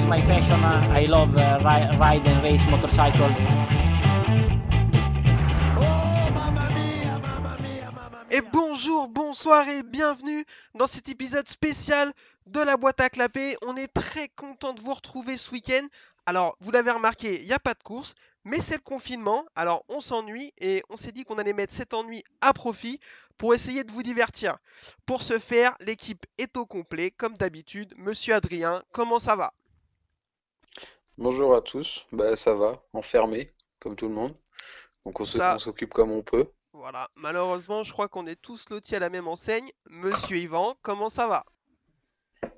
is my passion. I love ride and race motorcycle. Et bonjour, bonsoir et bienvenue dans cet épisode spécial de la boîte à clapper. On est très content de vous retrouver ce week-end. Alors, vous l'avez remarqué, il n'y a pas de course, mais c'est le confinement. Alors, on s'ennuie et on s'est dit qu'on allait mettre cet ennui à profit pour essayer de vous divertir. Pour ce faire, l'équipe est au complet, comme d'habitude. Monsieur Adrien, comment ça va? Bonjour à tous, bah ça va, enfermé, comme tout le monde. Donc on Ça, s'occupe comme on peut. voilà. Malheureusement, je crois qu'on est tous lotis à la même enseigne. Monsieur Yvan, comment ça va?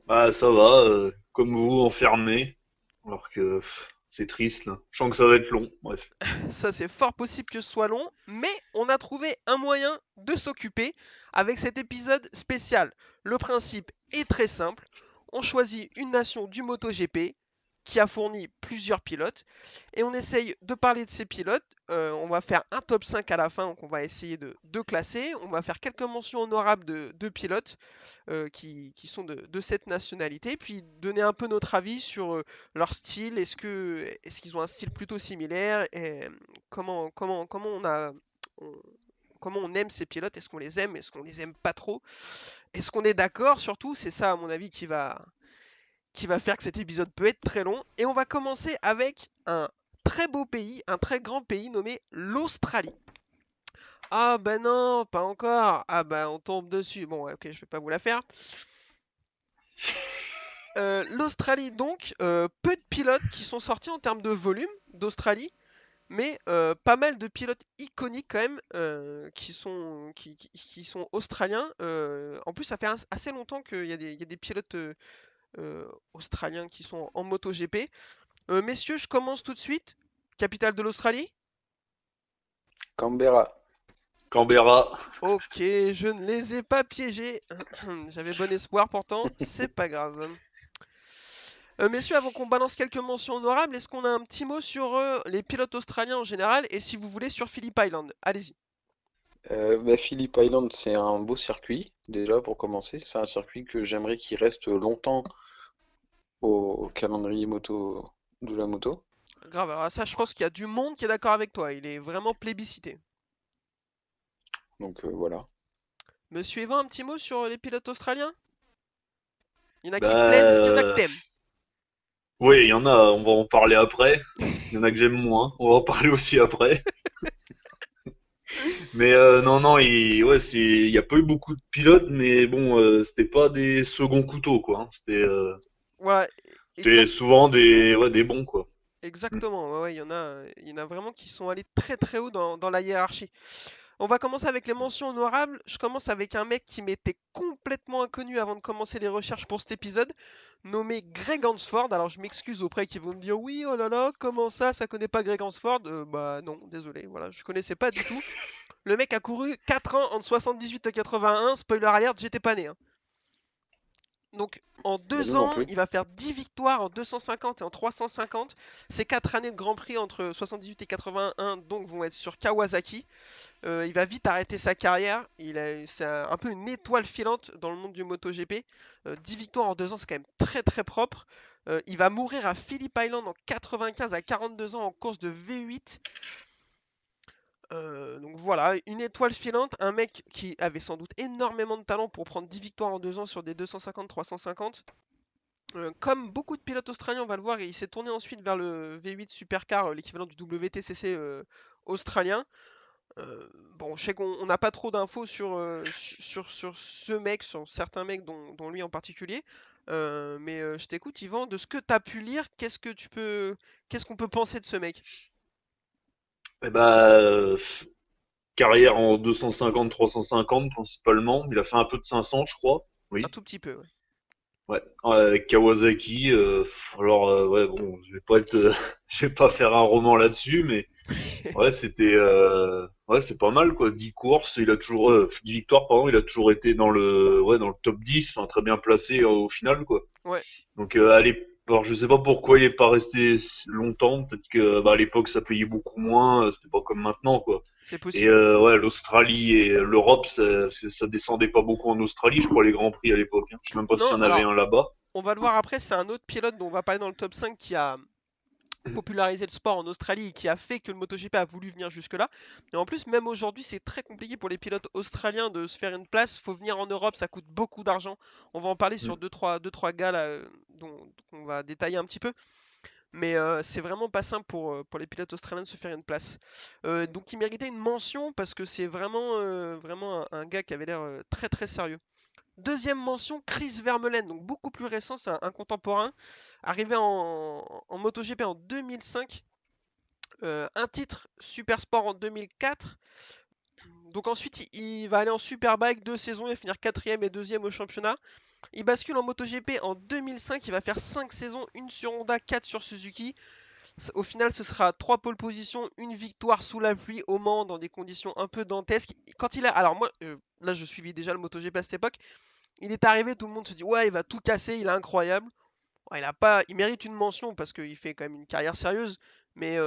Bah ça va, comme vous, enfermé. Alors que c'est triste là. Je sens que ça va être long. Bref. Ça, c'est fort possible que ce soit long, mais on a trouvé un moyen de s'occuper avec cet épisode spécial. Le principe est très simple. On choisit une nation du MotoGP qui a fourni plusieurs pilotes et on essaye de parler de ces pilotes. On va faire un top 5 à la fin, donc on va essayer de classer. On va faire quelques mentions honorables de pilotes qui sont de cette nationalité, puis donner un peu notre avis sur leur style. Est-ce qu'ils ont un style plutôt similaire et comment on- comment on aime ces pilotes? Est-ce qu'on les aime? Est-ce qu'on les aime pas trop? Est-ce qu'on est d'accord? Surtout, c'est ça à mon avis qui va faire que cet épisode peut être très long. Et on va commencer avec un très beau pays, un très grand pays nommé l'Australie. Ah ben non, pas encore. Ah ben on tombe dessus. Bon, ouais, ok, je vais pas vous la faire. L'Australie donc, peu de pilotes qui sont sortis en termes de volume d'Australie, mais pas mal de pilotes iconiques quand même qui sont australiens. En plus, ça fait assez longtemps qu'il y a des pilotes australiens qui sont en MotoGP. Messieurs, je commence tout de suite. Capitale de l'Australie? Canberra. Canberra. Ok, je ne les ai pas piégés. J'avais bon espoir pourtant, c'est pas grave. Messieurs, avant qu'on balance quelques mentions honorables, est-ce qu'on a un petit mot sur les pilotes australiens en général et si vous voulez sur Phillip Island? Allez-y. Bah, Phillip Island, c'est un beau circuit, déjà pour commencer. C'est un circuit que j'aimerais qu'il reste longtemps au calendrier moto de la moto. Grave, alors ça, je pense qu'il y a du monde qui est d'accord avec toi. Il est vraiment plébiscité. Donc voilà. Monsieur Evan, un petit mot sur les pilotes australiens? Il y en a qui te Bah plaisent, est-ce qu'il y en a que t'aimes? oui, il y en a, on va en parler après. Il y en a que j'aime moins, on va en parler aussi après. Mais non, non, il y a pas eu beaucoup de pilotes, mais bon, c'était pas des seconds couteaux quoi, hein. Voilà, C'était souvent des bons quoi. Mm. exactement. Ouais, ouais, il y en a vraiment qui sont allés très très haut dans la hiérarchie. On va commencer avec les mentions honorables. Je commence avec un mec qui m'était complètement inconnu avant de commencer les recherches pour cet épisode, nommé Greg Hansford. Alors je m'excuse auprès qui vont me dire oui, oh là là, comment ça connaît pas Greg Hansford? Bah non, désolé, voilà, je connaissais pas du tout. Le mec a couru 4 ans entre 78 et 81, spoiler alert, j'étais pas né, hein. Donc en Bah, deux nous non ans, plus. il va faire 10 victoires en 250 et en 350. Ces 4 années de Grand Prix entre 78 et 81 donc vont être sur Kawasaki. Il va vite arrêter sa carrière. C'est un peu une étoile filante dans le monde du MotoGP. 10 victoires en 2 ans, c'est quand même très très propre. Il va mourir à Phillip Island en 95 à 42 ans en course de V8. Donc voilà, une étoile filante, un mec qui avait sans doute énormément de talent pour prendre 10 victoires en 2 ans sur des 250-350. Comme beaucoup de pilotes australiens, on va le voir, il s'est tourné ensuite vers le V8 Supercar, l'équivalent du WTCC australien. Bon, je sais qu'on n'a pas trop d'infos sur ce mec, sur certains mecs, dont lui en particulier. Mais je t'écoute, Yvan, de ce que tu as pu lire, qu'est-ce qu'on peut penser de ce mec? Et bah, carrière en 250-350 principalement. Il a fait un peu de 500, je crois. Un Oui. tout petit peu, ouais. Ouais. Kawasaki. Alors ouais, bon, je vais pas faire un roman là-dessus, mais ouais, ouais, c'est pas mal quoi. 10 courses, 10 victoires, pardon. Il a toujours été dans le top 10, enfin très bien placé au final quoi. Ouais, Donc alors je sais pas pourquoi il est pas resté longtemps. Peut-être que à l'époque ça payait beaucoup moins. C'était pas comme maintenant quoi. c'est Et possible. ouais, l'Australie et l'Europe, ça descendait pas beaucoup en Australie, je crois, les Grands Prix à l'époque, hein. Je sais même pas s'il Non, y en avait alors, un là-bas. on va le voir après, c'est un autre pilote dont on va parler dans le top 5 qui a popularisé le sport en Australie et qui a fait que le MotoGP a voulu venir jusque-là. Et en plus, même aujourd'hui, c'est très compliqué pour les pilotes australiens de se faire une place. Faut venir en Europe, ça coûte beaucoup d'argent. On va en parler sur deux, trois gars là, dont on va détailler un petit peu. Mais c'est vraiment pas simple pour les pilotes australiens de se faire une place. Donc il méritait une mention parce que c'est vraiment un gars qui avait l'air très très sérieux. Deuxième mention, Chris Vermeulen, donc beaucoup plus récent, c'est un contemporain, arrivé en MotoGP en 2005, un titre Super Sport en 2004. Donc ensuite il va aller en Superbike 2 saisons, il va finir quatrième et deuxième au championnat. Il bascule en MotoGP en 2005, il va faire 5 saisons, une sur Honda, 4 sur Suzuki. Au final, ce sera 3 pole positions, une victoire sous la pluie au Mans dans des conditions un peu dantesques. Quand il a, alors moi, là je suivais déjà le MotoGP à cette époque. Il est arrivé, tout le monde se dit ouais, il va tout casser, il est incroyable. Ouais, il mérite une mention parce qu'il fait quand même une carrière sérieuse, mais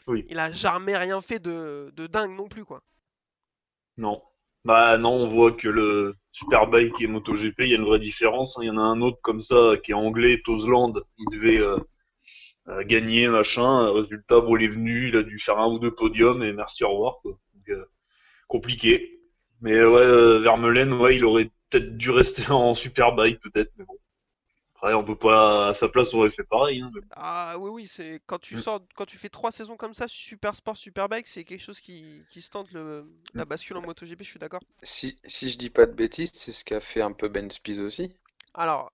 Oui. il a jamais rien fait de dingue non plus quoi. Non. Bah non, on voit que le Superbike et MotoGP, il y a une vraie différence, hein. Il y en a un autre comme ça qui est anglais, Tosland. Il devait gagner, machin. Résultat, bon, il est venu, il a dû faire un ou deux podiums et merci, au revoir, quoi. Donc, compliqué. Mais ouais, Vermeulen, ouais, il aurait peut-être dû rester en Superbike, peut-être, mais bon. Après, on peut pas, à sa place, on aurait fait pareil, hein. Ah oui oui, c'est Mm. quand tu fais 3 saisons comme ça, Super Sport, Superbike, c'est quelque chose qui se tente la Mm. bascule en MotoGP, je suis d'accord. Si je dis pas de bêtises, c'est ce qu'a fait un peu Ben Spies aussi. Alors,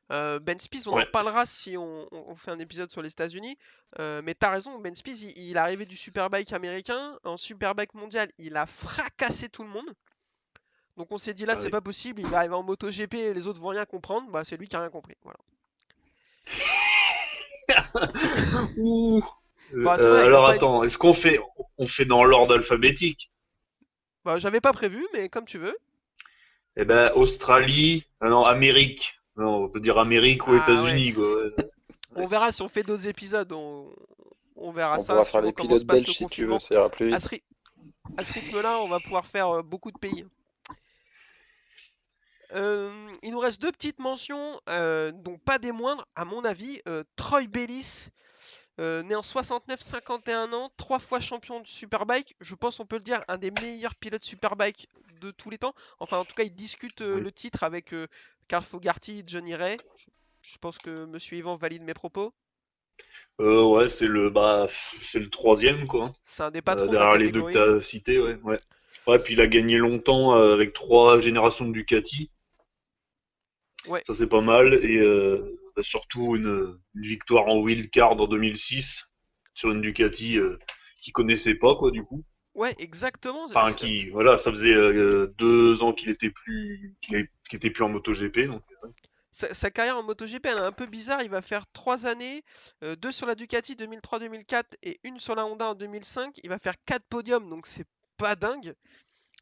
Ben Spies, on en Ouais. parlera si on fait un épisode sur les États-Unis. Mais t'as raison, Ben Spies, il est arrivé du Superbike américain. En Superbike mondial, il a fracassé tout le monde. Donc on s'est dit là, Ah c'est oui. pas possible. Il va arriver en MotoGP et les autres vont rien comprendre. Bah, c'est lui qui a rien compris. Voilà. Ouh. Bah, c'est vrai, il a Alors pas été. attends, est-ce on fait dans l'ordre alphabétique? Bah, j'avais pas prévu, mais comme tu veux. Eh ben, Australie, ah non, Amérique. Non, on peut dire Amérique ou Ah ouais. États-Unis, quoi. Ouais. On verra si on fait d'autres épisodes. On verra On ça. pourra Si faire on les commence pilotes passe le belges si tu veux, confinement. ça ira plus À ce, vite. ry- à ce rythme-là, on va pouvoir faire beaucoup de pays. Il nous reste deux petites mentions, donc pas des moindres, à mon avis. Troy Bayliss, né en 69, 51 ans, 3 fois champion de Superbike. Je pense on peut le dire, un des meilleurs pilotes Superbike de tous les temps. Enfin, en tout cas, il discute Oui. le titre avec Carl Fogarty, Johnny Ray. Je pense que Monsieur Yvan valide mes propos. Ouais, c'est le troisième, quoi. C'est un des patrons de la Derrière les deux que catégorie. t'as cités, ouais, ouais. Ouais, puis il a gagné longtemps avec 3 générations de Ducati. Ouais, Ça, c'est pas mal. Et surtout une victoire en wildcard en 2006 sur une Ducati qu'il connaissait pas, quoi, du coup. ouais, exactement. Enfin, voilà, ça faisait 2 ans qu'il était plus en MotoGP, donc. Sa carrière en MotoGP, elle est un peu bizarre. Il va faire 3 années, 2 sur la Ducati 2003-2004 et une sur la Honda en 2005. Il va faire 4 podiums, donc c'est pas dingue.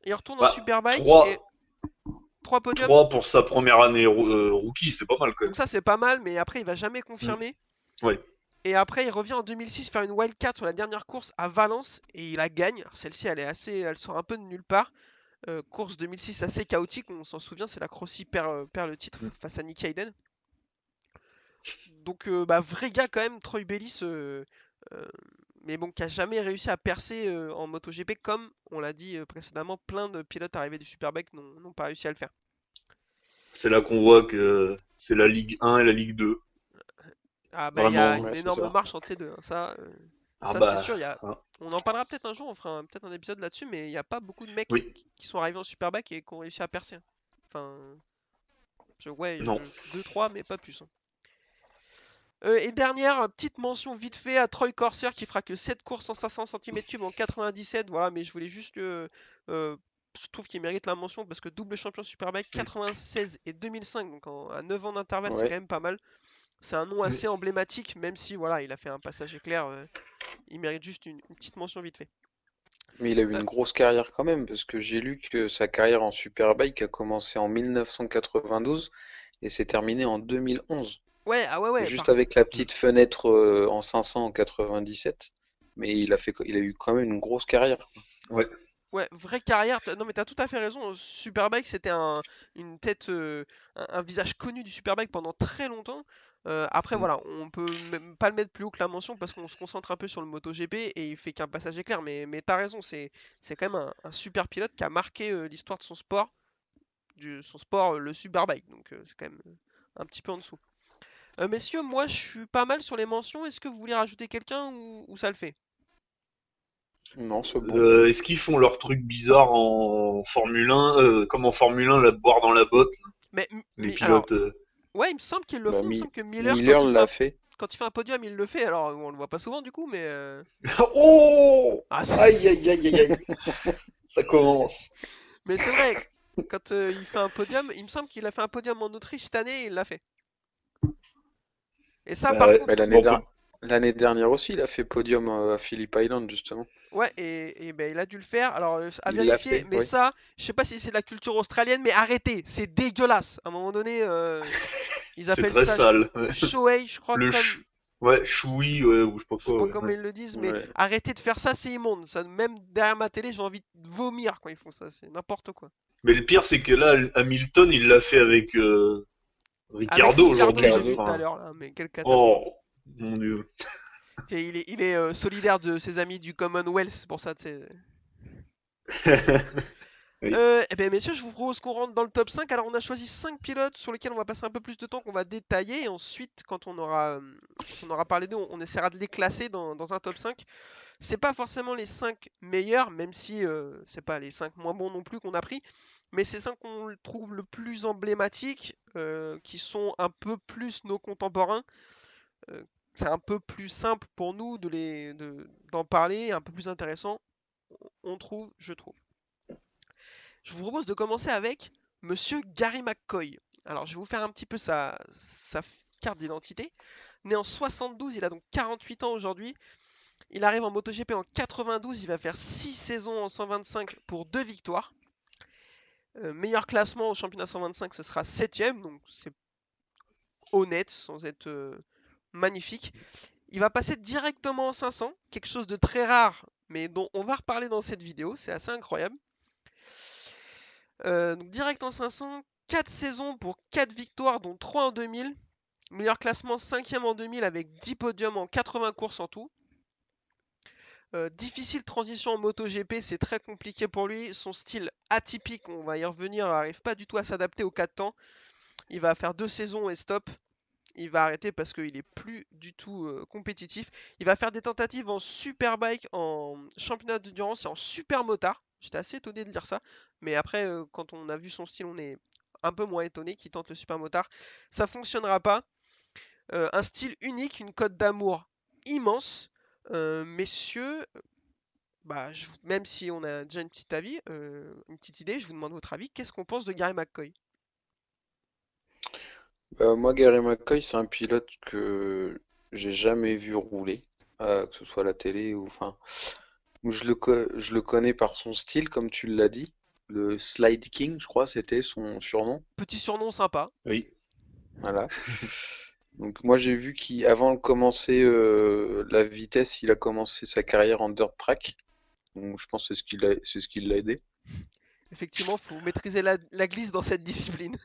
Il retourne en Bah, Superbike et 3, 3 podiums. 3 pour sa première année rookie, c'est pas mal quand Donc même. ça c'est pas mal, mais après il va jamais Mm. confirmer. Ouais. Et après il revient en 2006 faire une wildcard sur la dernière course à Valence et il la gagne. Alors, celle-ci elle sort un peu de nulle part. Course 2006 assez chaotique, on s'en souvient, c'est la Crossi perd le titre Mm. face à Nicky Hayden. Donc bah, vrai gars quand même, Troy Bayliss, euh, mais bon, qui a jamais réussi à percer en MotoGP comme on l'a dit précédemment, plein de pilotes arrivés du Superbike n'ont pas réussi à le faire. C'est là qu'on voit que c'est la Ligue 1 et la Ligue 2. Ah bah il y a Vraiment. une Ouais, c'est énorme ça. marche entre les deux, hein. Ah Ça c'est bah. sûr, Hein. on en parlera peut-être un jour, on fera peut-être un épisode là-dessus, mais il n'y a pas beaucoup de mecs Oui. qui sont arrivés en Superbike et qui ont réussi à percer, hein. Enfin, ouais, Non. 2-3, mais pas plus, hein. Et dernière petite mention vite fait à Troy Corser qui fera que 7 courses en 500 cm3 en 97. Voilà, mais je voulais juste je trouve qu'il mérite la mention parce que double champion Superbike Mm. 96 et 2005, donc à 9 ans d'intervalle, c'est quand Ouais. même pas mal. C'est un nom Mm. assez emblématique, même si voilà, il a fait un passage éclair. Il mérite juste une petite mention vite fait. Mais il a eu Euh, une grosse carrière quand même, parce que j'ai lu que sa carrière en Superbike a commencé en 1992 et s'est terminée en 2011. ouais, ah ouais, ouais, Juste avec la petite fenêtre en 500 en 97. Mais il a eu quand même une grosse carrière. Ouais. Ouais, vraie carrière. Non, mais t'as tout à fait raison. Superbike, c'était une tête, un visage connu du Superbike pendant très longtemps. Après, Mm. voilà, on peut même pas le mettre plus haut que la mention parce qu'on se concentre un peu sur le MotoGP et il fait qu'un passage éclair. Mais t'as raison, c'est quand même un super pilote qui a marqué l'histoire de son sport, le Superbike. Donc, c'est quand même un petit peu en dessous. Messieurs, moi, je suis pas mal sur les mentions. Est-ce que vous voulez rajouter quelqu'un ou ça le fait? Non, c'est bon. Est-ce qu'ils font leur truc bizarre en Formule 1, comme en Formule 1, là, de boire dans la botte, là, les Alors, pilotes ouais, il me semble qu'ils le Bah, font. Il me semble que Miller, Miller l'a fait. quand il fait un podium, il le fait. Alors, on le voit pas souvent du coup, mais Oh! ah, Aïe, aïe, aïe, aïe, aïe. Ça commence. mais c'est vrai. Quand il fait un podium, il me semble qu'il a fait un podium en Autriche cette année, et il l'a fait. Et ça, Bah par ouais. contre, Mais Bon, l'année dernière aussi, il a fait podium à Phillip Island, justement. ouais, et ben il a dû le faire. Alors, à Il l'a vérifier. fait, Mais oui. ça, je sais pas si c'est de la culture australienne, mais arrêtez, c'est dégueulasse. À un moment donné, ils c'est appellent très ça sale. Ouais. shoei, je crois, Le comme ouais, choui, ouais, ou je sais pas je sais quoi, pas ouais. comment Ouais. ils le disent, mais Ouais. arrêtez de faire ça, c'est immonde. Ça, même derrière ma télé, j'ai envie de vomir quand ils font ça. C'est n'importe quoi. Mais le pire, c'est que là, Hamilton, il l'a fait avec Avec Ricardo Ricardo, aujourd'hui. j'ai Hein. vu Ricardo. tout à Enfin, l'heure là, mais quelle catastrophe. oh, mon Dieu. Tiens, il est solidaire de ses amis du Commonwealth, c'est pour ça, tu sais. Oui. Eh bien, messieurs, je vous propose qu'on rentre dans le top 5. Alors, on a choisi 5 pilotes sur lesquels on va passer un peu plus de temps, qu'on va détailler. Et ensuite, quand on aura parlé d'eux, on essaiera de les classer dans un top 5. C'est pas forcément les 5 meilleurs, même si c'est pas les 5 moins bons non plus qu'on a pris. Mais c'est 5 qu'on trouve le plus emblématiques, qui sont un peu plus nos contemporains. Euh, c'est un peu plus simple pour nous d'en parler, un peu plus intéressant, on trouve, je trouve. Je vous propose de commencer avec Monsieur Gary McCoy. Alors, je vais vous faire un petit peu sa carte d'identité. Né en 72, il a donc 48 ans aujourd'hui. Il arrive en MotoGP en 92, il va faire 6 saisons en 125 pour 2 victoires. Meilleur classement au championnat 125, ce sera 7ème, donc c'est honnête sans être magnifique. Il va passer directement en 500, quelque chose de très rare, mais dont on va reparler dans cette vidéo, c'est assez incroyable. Donc direct en 500, 4 saisons pour 4 victoires, dont 3 en 2000. Meilleur classement 5ème en 2000 avec 10 podiums en 80 courses en tout. Difficile transition en MotoGP, c'est très compliqué pour lui. Son style atypique, on va y revenir, n'arrive pas du tout à s'adapter au 4 temps. Il va faire 2 saisons et stop. Il va arrêter parce qu'il est plus du tout compétitif. Il va faire des tentatives en superbike, en championnat d'endurance et en super motard. J'étais assez étonné de dire ça. Mais après, quand on a vu son style, on est un peu moins étonné qu'il tente le super motard. Ça fonctionnera pas. Un style unique, une cote d'amour immense. Messieurs, bah, même si on a déjà une petite avis, une petite idée, je vous demande votre avis. Qu'est-ce qu'on pense de Gary McCoy? Moi, Gary McCoy, c'est un pilote que j'ai jamais vu rouler, que ce soit à la télé ou enfin, où je le connais par son style, comme tu l'as dit. Le Slide King, je crois, c'était son surnom. Petit surnom sympa. Oui. Voilà. Donc moi j'ai vu qu'avant de commencer la vitesse, il a commencé sa carrière en dirt track. Donc je pense que c'est ce qui l'a aidé. Effectivement, il faut maîtriser la glisse dans cette discipline.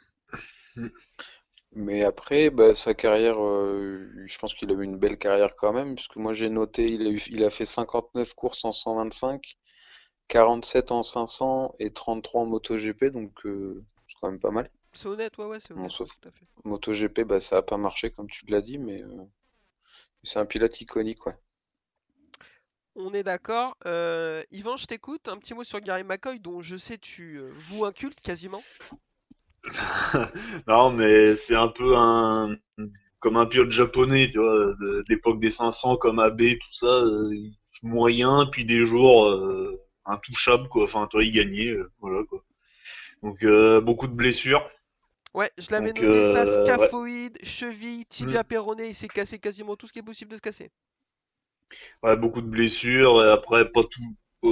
Mais après, bah, sa carrière, je pense qu'il a eu une belle carrière quand même, puisque moi j'ai noté, il a fait 59 courses en 125, 47 en 500 et 33 en MotoGP, donc c'est quand même pas mal. C'est honnête, ouais, c'est Bon, honnête, sauf tout à fait. MotoGP, bah, ça a pas marché comme tu l'as dit, mais c'est un pilote iconique, ouais. On est d'accord. Yvan, je t'écoute. Un petit mot sur Gary McCoy, dont je sais tu voues un culte quasiment. Non, mais c'est un peu comme un pilote japonais, tu vois, d'époque des 500 comme Abe, tout ça, moyen, puis des jours intouchables, quoi. Enfin, toi, il gagnait, voilà, quoi. Donc, beaucoup de blessures. Ouais, je l'avais Donc, noté ça, ouais. scaphoïde, cheville, tibia Mm. péroné, il s'est cassé quasiment tout ce qui est possible de se casser. Ouais, beaucoup de blessures. Et après, pas tout.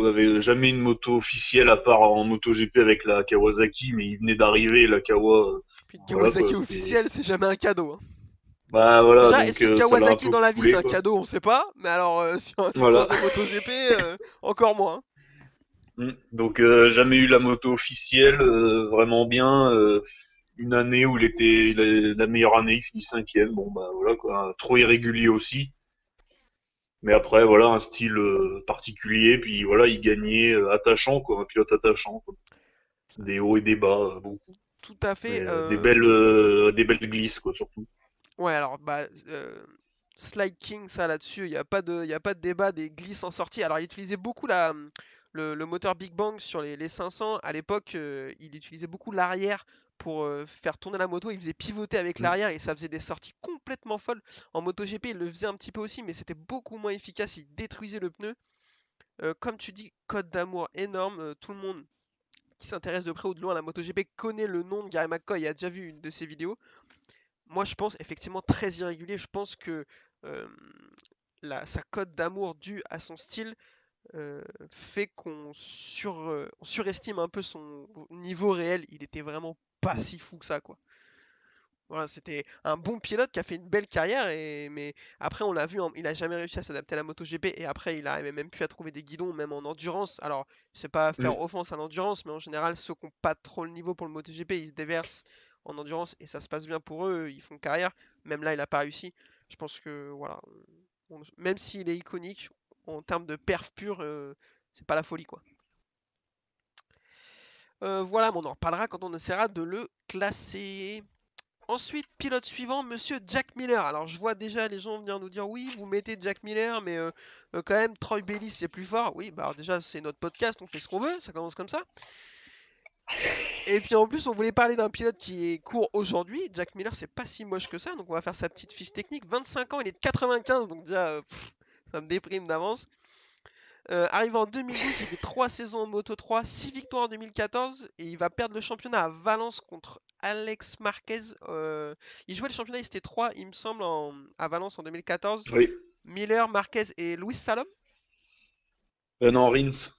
Avait jamais une moto officielle à part en MotoGP avec la Kawasaki, mais il venait d'arriver, la Kawa. Puis une Voilà, quoi. Kawasaki officielle, c'est jamais un cadeau, hein. Bah, voilà, Déjà, est-ce donc qu'une ça l'a un Kawasaki peu dans la vie c'est coulé, un quoi. cadeau? On sait pas. Mais alors, sur une course Voilà. de MotoGP, encore moins, hein. Donc jamais eu la moto officielle vraiment bien. Une année où la meilleure année, il finit cinquième. Bon bah voilà quoi, trop irrégulier aussi. Mais après voilà un style particulier. Puis voilà il gagnait attachant quoi, un pilote attachant quoi. Des hauts et des bas beaucoup. Tout à Mais fait. des belles glisses quoi surtout. Ouais, alors, Slide King, ça là-dessus, y a pas de débat des glisses en sortie. Alors, il utilisait beaucoup le moteur Big Bang sur les 500. À l'époque, il utilisait beaucoup l'arrière pour faire tourner la moto. Il faisait pivoter avec Mm. l'arrière et ça faisait des sorties complètement folles. En MotoGP, il le faisait un petit peu aussi, mais c'était beaucoup moins efficace. Il détruisait le pneu. Comme tu dis, code d'amour énorme. Tout le monde qui s'intéresse de près ou de loin à la MotoGP connaît le nom de Gary McCoy et a déjà vu une de ses vidéos. Moi, je pense effectivement très irrégulier. Je pense que euh, sa cote d'amour due à son style fait on surestime un peu son niveau réel. Il était vraiment pas si fou que ça, quoi. Voilà, c'était un bon pilote qui a fait une belle carrière, mais après on l'a vu, il a jamais réussi à s'adapter à la MotoGP et après il arrivait même plus à trouver des guidons, même en endurance. Alors, c'est pas faire Mm. offense à l'endurance, mais en général, ceux qui n'ont pas trop le niveau pour le MotoGP, ils se déversent en endurance et ça se passe bien pour eux, ils font carrière. Même là, il a pas réussi. Je pense que voilà, même s'il est iconique, en termes de perf pure, c'est pas la folie, quoi. Voilà, mais on en reparlera quand on essaiera de le classer. Ensuite, pilote suivant, monsieur Jack Miller. Alors, je vois déjà les gens venir nous dire oui, vous mettez Jack Miller, mais quand même, Troy Bayliss c'est plus fort. Oui, bah alors déjà, c'est notre podcast, on fait ce qu'on veut, ça commence comme ça. Et puis en plus, on voulait parler d'un pilote qui est court aujourd'hui. Jack Miller, c'est pas si moche que ça, donc on va faire sa petite fiche technique. 25 ans, il est de 95, donc déjà, ça me déprime d'avance. Arrivé en 2012, il fait 3 saisons en Moto 3, 6 victoires en 2014 et il va perdre le championnat à Valence contre Alex Marquez. Il jouait le championnat, il était 3, il me semble, à Valence en 2014. Oui. Miller, Marquez et Luis Salom. Non, Rins.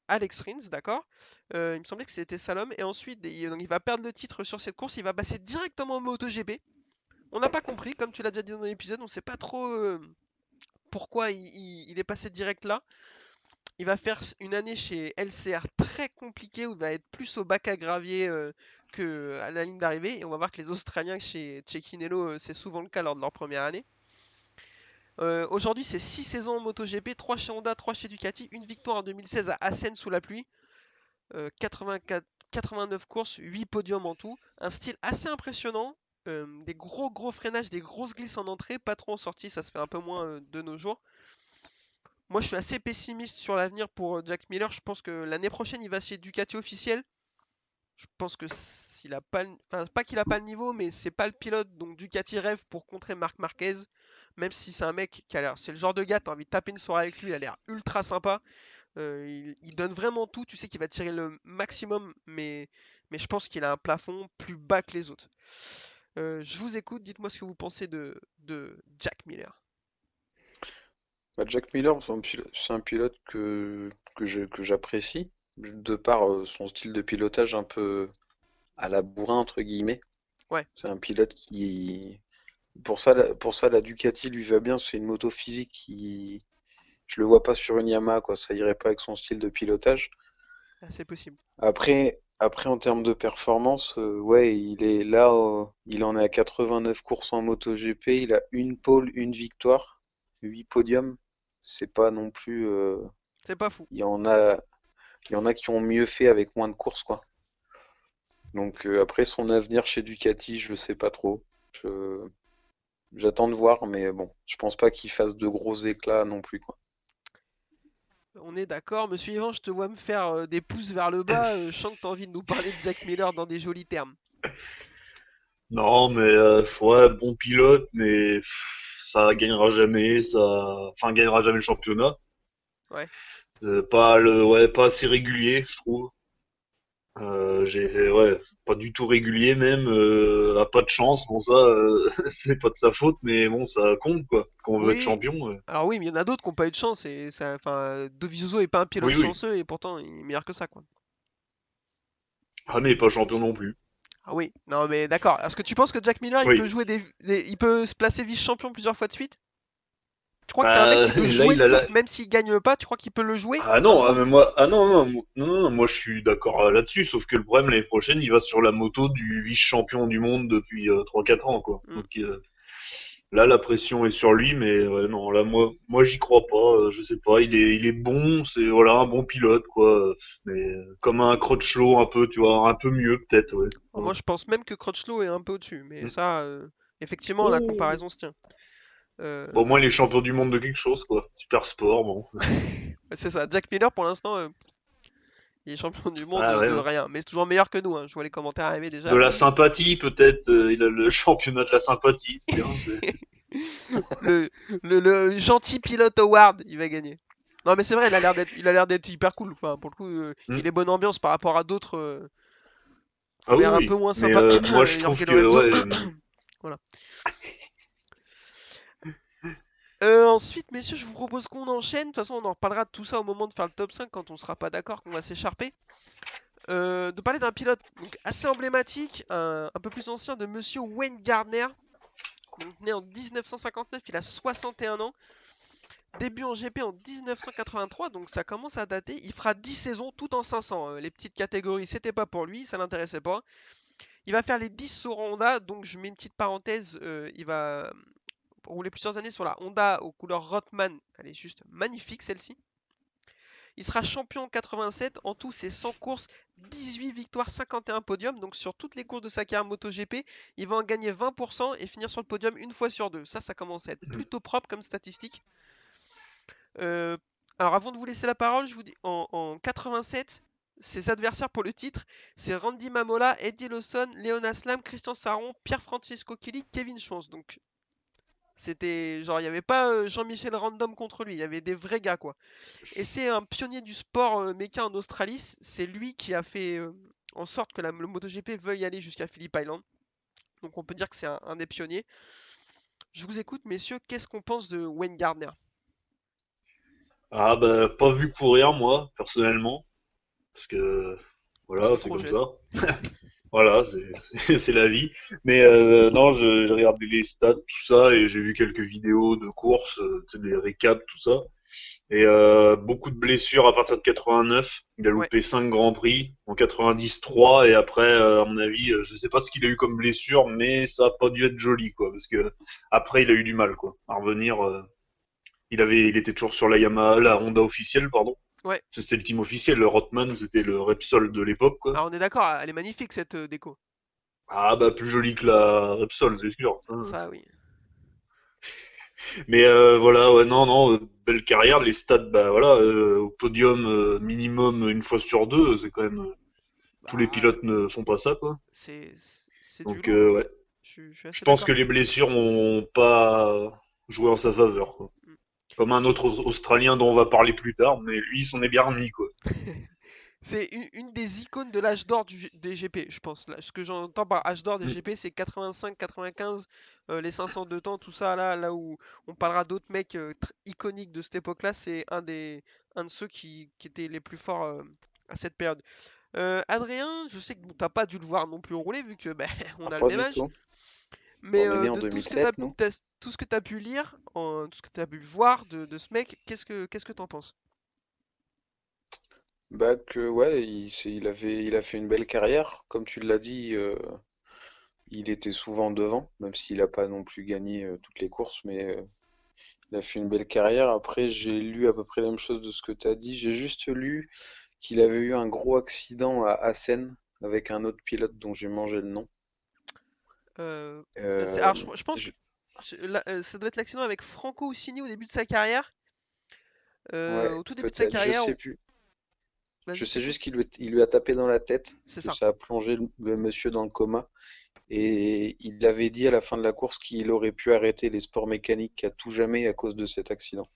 Alex Rins, d'accord. Il me semblait que c'était Salom. Et ensuite, donc il va perdre le titre sur cette course, il va passer directement au MotoGP. On n'a pas compris, comme tu l'as déjà dit dans l'épisode, on ne sait pas trop pourquoi il est passé direct là. Il va faire une année chez LCR très compliquée où il va être plus au bac à gravier que à la ligne d'arrivée. Et on va voir que les Australiens chez Cecchinello, c'est souvent le cas lors de leur première année. Aujourd'hui, c'est 6 saisons en MotoGP, 3 chez Honda, 3 chez Ducati, une victoire en 2016 à Assen sous la pluie, 89 courses, 8 podiums en tout. Un style assez impressionnant, des gros freinages, des grosses glisses en entrée, pas trop en sortie, ça se fait un peu moins de nos jours. Moi, je suis assez pessimiste sur l'avenir pour Jack Miller. Je pense que l'année prochaine, il va chez Ducati officiel. Je pense que s'il a pas, enfin, pas qu'il a pas le niveau, mais c'est pas le pilote dont Ducati rêve pour contrer Marc Marquez. Même si c'est un mec qui a l'air, c'est le genre de gars, t'as envie de taper une soirée avec lui, il a l'air ultra sympa. Il donne vraiment tout. Tu sais qu'il va tirer le maximum, mais je pense qu'il a un plafond plus bas que les autres. Je vous écoute. Dites-moi ce que vous pensez de Jack Miller. Bah, Jack Miller, c'est un pilote que j'apprécie, de par son style de pilotage un peu à la bourrin, entre guillemets. Ouais, C'est un pilote qui... pour ça, la Ducati lui va bien, c'est une moto physique qui... Je le vois pas sur une Yamaha, quoi, ça irait pas avec son style de pilotage. c'est possible. Après, en termes de performance, ouais, il est là, il en est à 89 courses en MotoGP, il a une pole, une victoire, 8 podiums. C'est pas non plus, C'est pas fou. il y en a, il y en a qui ont mieux fait avec moins de courses, quoi. Donc après, son avenir chez Ducati, je le sais pas trop. Je- J'attends de voir, mais bon, je pense pas qu'il fasse de gros éclats non plus, quoi. On est d'accord. Monsieur Yvan, je te vois me faire des pouces vers le bas. Je sens que tu as envie de nous parler de Jack Miller dans des jolis termes. Non, mais ouais, bon pilote, mais ça gagnera jamais, enfin gagnera jamais le championnat. Ouais. Pas assez régulier, je trouve. Ouais, pas du tout régulier même, a pas de chance. Bon ça, c'est pas de sa faute, mais bon ça compte quoi. Quand on veut être Oui. champion. Alors oui, mais il y en a d'autres qui n'ont pas eu de chance. Dovizioso est pas un pilote Oui, oui. chanceux et pourtant il est meilleur que ça, quoi. Ah mais pas champion non plus. Ah oui. Non, mais d'accord. Est-ce que tu penses que Jack Miller, il peut Oui. jouer il peut se placer vice-champion plusieurs fois de suite? Tu crois que c'est un mec qui peut Là, jouer il le a la... titre même s'il gagne pas? Tu crois qu'il peut le jouer Ah un non, jour? mais moi, ah non, non, non, non, moi je suis d'accord là-dessus, sauf que le problème l'année prochaine, il va sur la moto du vice-champion du monde depuis 3-4 ans, quoi. Hmm. Donc là, la pression est sur lui, mais ouais, non, là, moi, j'y crois pas. Je sais pas, il est bon, c'est voilà un bon pilote, quoi. Mais comme un Crutchlow, un peu, tu vois, un peu mieux peut-être, ouais. Alors, moi, je pense même que Crutchlow est un peu au-dessus, mais Mm. ça, effectivement, la Oh. comparaison se tient. Bon, au moins, il est champion du monde de quelque chose, quoi. Super sport, bon. C'est ça. Jack Miller, pour l'instant, il est champion du monde Ah de ouais, hein. rien, mais c'est toujours meilleur que nous, hein. Je vois les commentaires arriver déjà. De la sympathie, peut-être. Il a le championnat de la sympathie, c'est bien. le, le gentil pilote Howard, il va gagner. Non, mais c'est vrai, il a l'air d'être hyper cool. Enfin, pour le coup, Mm. il est bonne ambiance par rapport à d'autres qui Ah ont oui, l'air un peu oui. moins Mais sympas. moi, je Jorge trouve que, Lorenzo. ouais. Voilà. Ensuite, messieurs, je vous propose qu'on enchaîne. De toute façon, on en reparlera de tout ça au moment de faire le top 5 quand on sera pas d'accord, qu'on va s'écharper. De parler d'un pilote donc, assez emblématique, un peu plus ancien, de monsieur Wayne Gardner. Donc, né en 1959, il a 61 ans. Début en GP en 1983, donc ça commence à dater. Il fera 10 saisons tout en 500. Les petites catégories, c'était pas pour lui, ça l'intéressait pas. Il va faire les 10 sur Honda, donc je mets une petite parenthèse. Il va rouler plusieurs années sur la Honda aux couleurs Rothman. Elle est juste magnifique celle-ci. Il sera champion en 87. En tout, c'est 100 courses, 18 victoires, 51 podiums. Donc sur toutes les courses de sa carrière MotoGP, il va en gagner 20% et finir sur le podium une fois sur deux. Ça commence à être plutôt propre comme statistique. Euh, alors avant de vous laisser la parole, je vous dis en 87, ses adversaires pour le titre, c'est Randy Mamola, Eddie Lawson, Léon Aslam, Christian Saron, Pierre Francesco Kelly, Kevin Schwantz. Donc c'était genre il n'y avait pas Jean-Michel Random contre lui, il y avait des vrais gars quoi. Et c'est un pionnier du sport méca en Australie, c'est lui qui a fait en sorte que le MotoGP veuille aller jusqu'à Phillip Island. Donc on peut dire que c'est un des pionniers. Je vous écoute messieurs, qu'est-ce qu'on pense de Wayne Gardner? Ah, bah, pas vu courir, moi, personnellement. Parce que, Parce que voilà, c'est trop comme jeune. ça. Voilà, c'est la vie. Mais non, j'ai regardé les stats, tout ça, et j'ai vu quelques vidéos de courses, tu sais, des récaps, tout ça. Et beaucoup de blessures à partir de 89. Il a Ouais. loupé 5 grands prix, en 90 3, et après, à mon avis, je sais pas ce qu'il a eu comme blessure, mais ça a pas dû être joli, quoi, parce que après, il a eu du mal, quoi, à revenir. Il était toujours sur la Yamaha, la Honda officielle, pardon. Ouais. C'était le team officiel. Le Rothman, c'était le Repsol de l'époque, quoi. Alors on est d'accord, elle est magnifique cette déco. Ah bah plus joli que la Repsol, c'est sûr. Ça oui. Mais voilà, ouais, non, non, belle carrière. Les stats, bah voilà, au podium minimum une fois sur deux, c'est quand même. Tous les Bah pilotes ne font pas ça, quoi. c'est du Donc lourd, hein. ouais, Je suis je assez pense d'accord. que les blessures ont pas joué en sa faveur, quoi. Mm. Comme un C'est autre Australien dont on va parler plus tard, mais lui, il s'en est bien remis, quoi. c'est une des icônes de l'âge d'or des GP, je pense. Là, ce que j'entends par âge d'or des Mm. GP, c'est 85, 95, les 500 de temps, tout ça, là où on parlera d'autres mecs iconiques de cette époque-là, c'est un de ceux qui étaient les plus forts à cette période. Adrien, je sais que bon, t'as pas dû le voir non plus rouler, vu que ben, on Ah, a le pas même du âge. tout. Mais On est né en de tout ce que t'as 2007, nous. tout ce que t'as pu lire, tout ce que t'as pu voir de ce mec, qu'est-ce que t'en penses? Bah que ouais, il a fait une belle carrière. Comme tu l'as dit, il était souvent devant, même s'il n'a pas non plus gagné toutes les courses, mais il a fait une belle carrière. Après, j'ai lu à peu près la même chose de ce que tu as dit. J'ai juste lu qu'il avait eu un gros accident à Assen avec un autre pilote dont j'ai mangé le nom. Euh, Euh, alors, je pense que je- ça doit être l'accident avec Franco Ossini au début de sa carrière. ouais, Au tout début de sa peut-être, je carrière, sais plus. Je vas-y, je sais t'écoute. juste il lui a tapé dans la tête, C'est que ça. ça a plongé le monsieur dans le coma. Et il avait dit à la fin de la course qu'il aurait pu arrêter les sports mécaniques à tout jamais à cause de cet accident.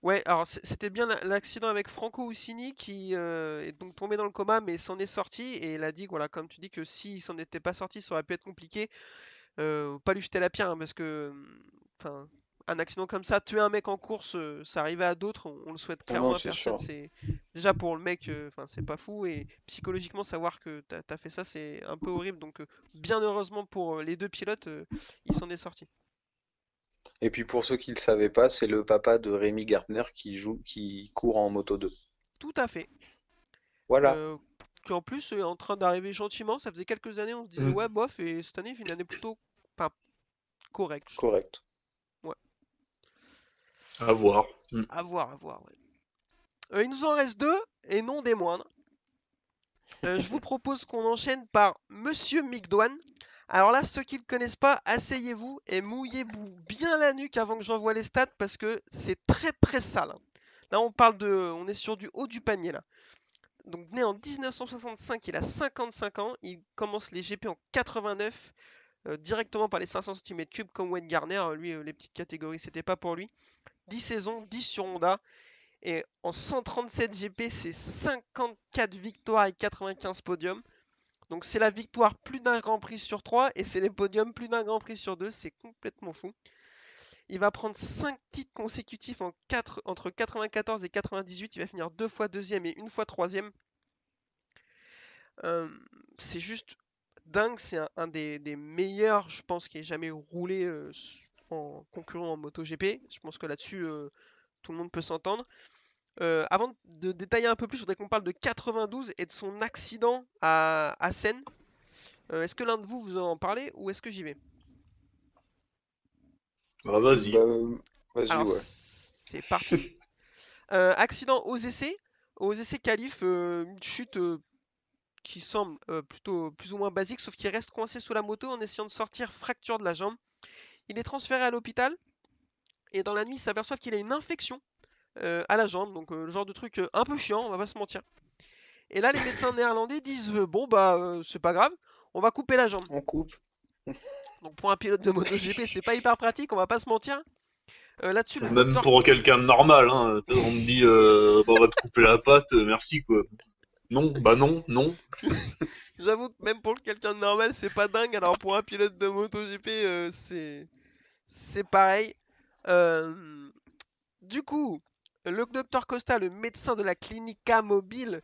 Ouais, alors c'était bien l'accident avec Franco Ossini qui est donc tombé dans le coma, mais s'en est sorti et il a dit, voilà, comme tu dis, que s'il s'en était pas sorti, ça aurait pu être compliqué. Pas lui jeter la pierre, hein, parce que, enfin, un accident comme ça, tuer un mec en course, ça arrivait à d'autres, on le souhaite Non, clairement non, à c'est personne. sûr. C'est déjà pour le mec, enfin, c'est pas fou et psychologiquement savoir que t'as fait ça, c'est un peu horrible. Donc, bien heureusement pour les deux pilotes, il s'en est sorti. Et puis pour ceux qui ne le savaient pas, c'est le papa de Rémi Gardner qui court en Moto 2. Tout à fait. Voilà, Euh, qui en plus est en train d'arriver gentiment. Ça faisait quelques années, on se disait Mm. ouais, bof, et cette année, il fait une année plutôt enfin, correcte, je trouve. correct. Ouais, À voir. Mm. à voir, ouais. Il nous en reste deux, et non des moindres. Je vous propose qu'on enchaîne par Monsieur Migdoine. Alors là, ceux qui ne le connaissent pas, asseyez-vous et mouillez-vous bien la nuque avant que j'envoie les stats parce que c'est très très sale, hein. Là, on est sur du haut du panier là. Donc né en 1965, il a 55 ans, il commence les GP en 89, directement par les 500 cm3 comme Wayne Garner. Lui, les petites catégories, c'était pas pour lui. 10 saisons, 10 sur Honda. Et en 137 GP, c'est 54 victoires et 95 podiums. Donc c'est la victoire plus d'un Grand Prix sur 3 et c'est les podiums plus d'un Grand Prix sur 2. C'est complètement fou. Il va prendre 5 titres consécutifs entre 94 et 98. Il va finir 2 fois deuxième et une fois troisième. Euh, c'est juste dingue. C'est un des meilleurs, je pense, qui ait jamais roulé en concurrent en MotoGP. Je pense que là-dessus, tout le monde peut s'entendre. Avant de détailler un peu plus, je voudrais qu'on parle de 92 et de son accident à Seine. Est-ce que l'un de vous en parlez ou est-ce que j'y vais? Bah, vas-y. Bah, vas-y, Alors, ouais. c'est parti. Accident aux essais. Aux essais qualif, une chute qui semble plutôt plus ou moins basique, sauf qu'il reste coincé sous la moto en essayant de sortir, fracture de la jambe. Il est transféré à l'hôpital et dans la nuit, il s'aperçoit qu'il a une infection à la jambe, donc le genre de truc un peu chiant, on va pas se mentir. Et là, les médecins néerlandais disent bon bah c'est pas grave, on va couper la jambe. On coupe. Donc pour un pilote de MotoGP, c'est pas hyper pratique, on va pas se mentir. Là-dessus, le Même docteur, pour quelqu'un de normal, hein. On me dit, bah, on va te couper la patte, merci, quoi. Non, bah non, non. j'avoue que même pour quelqu'un de normal, c'est pas dingue. Alors pour un pilote de MotoGP, c'est pareil. Euh, du coup, le docteur Costa, le médecin de la Clinica Mobile,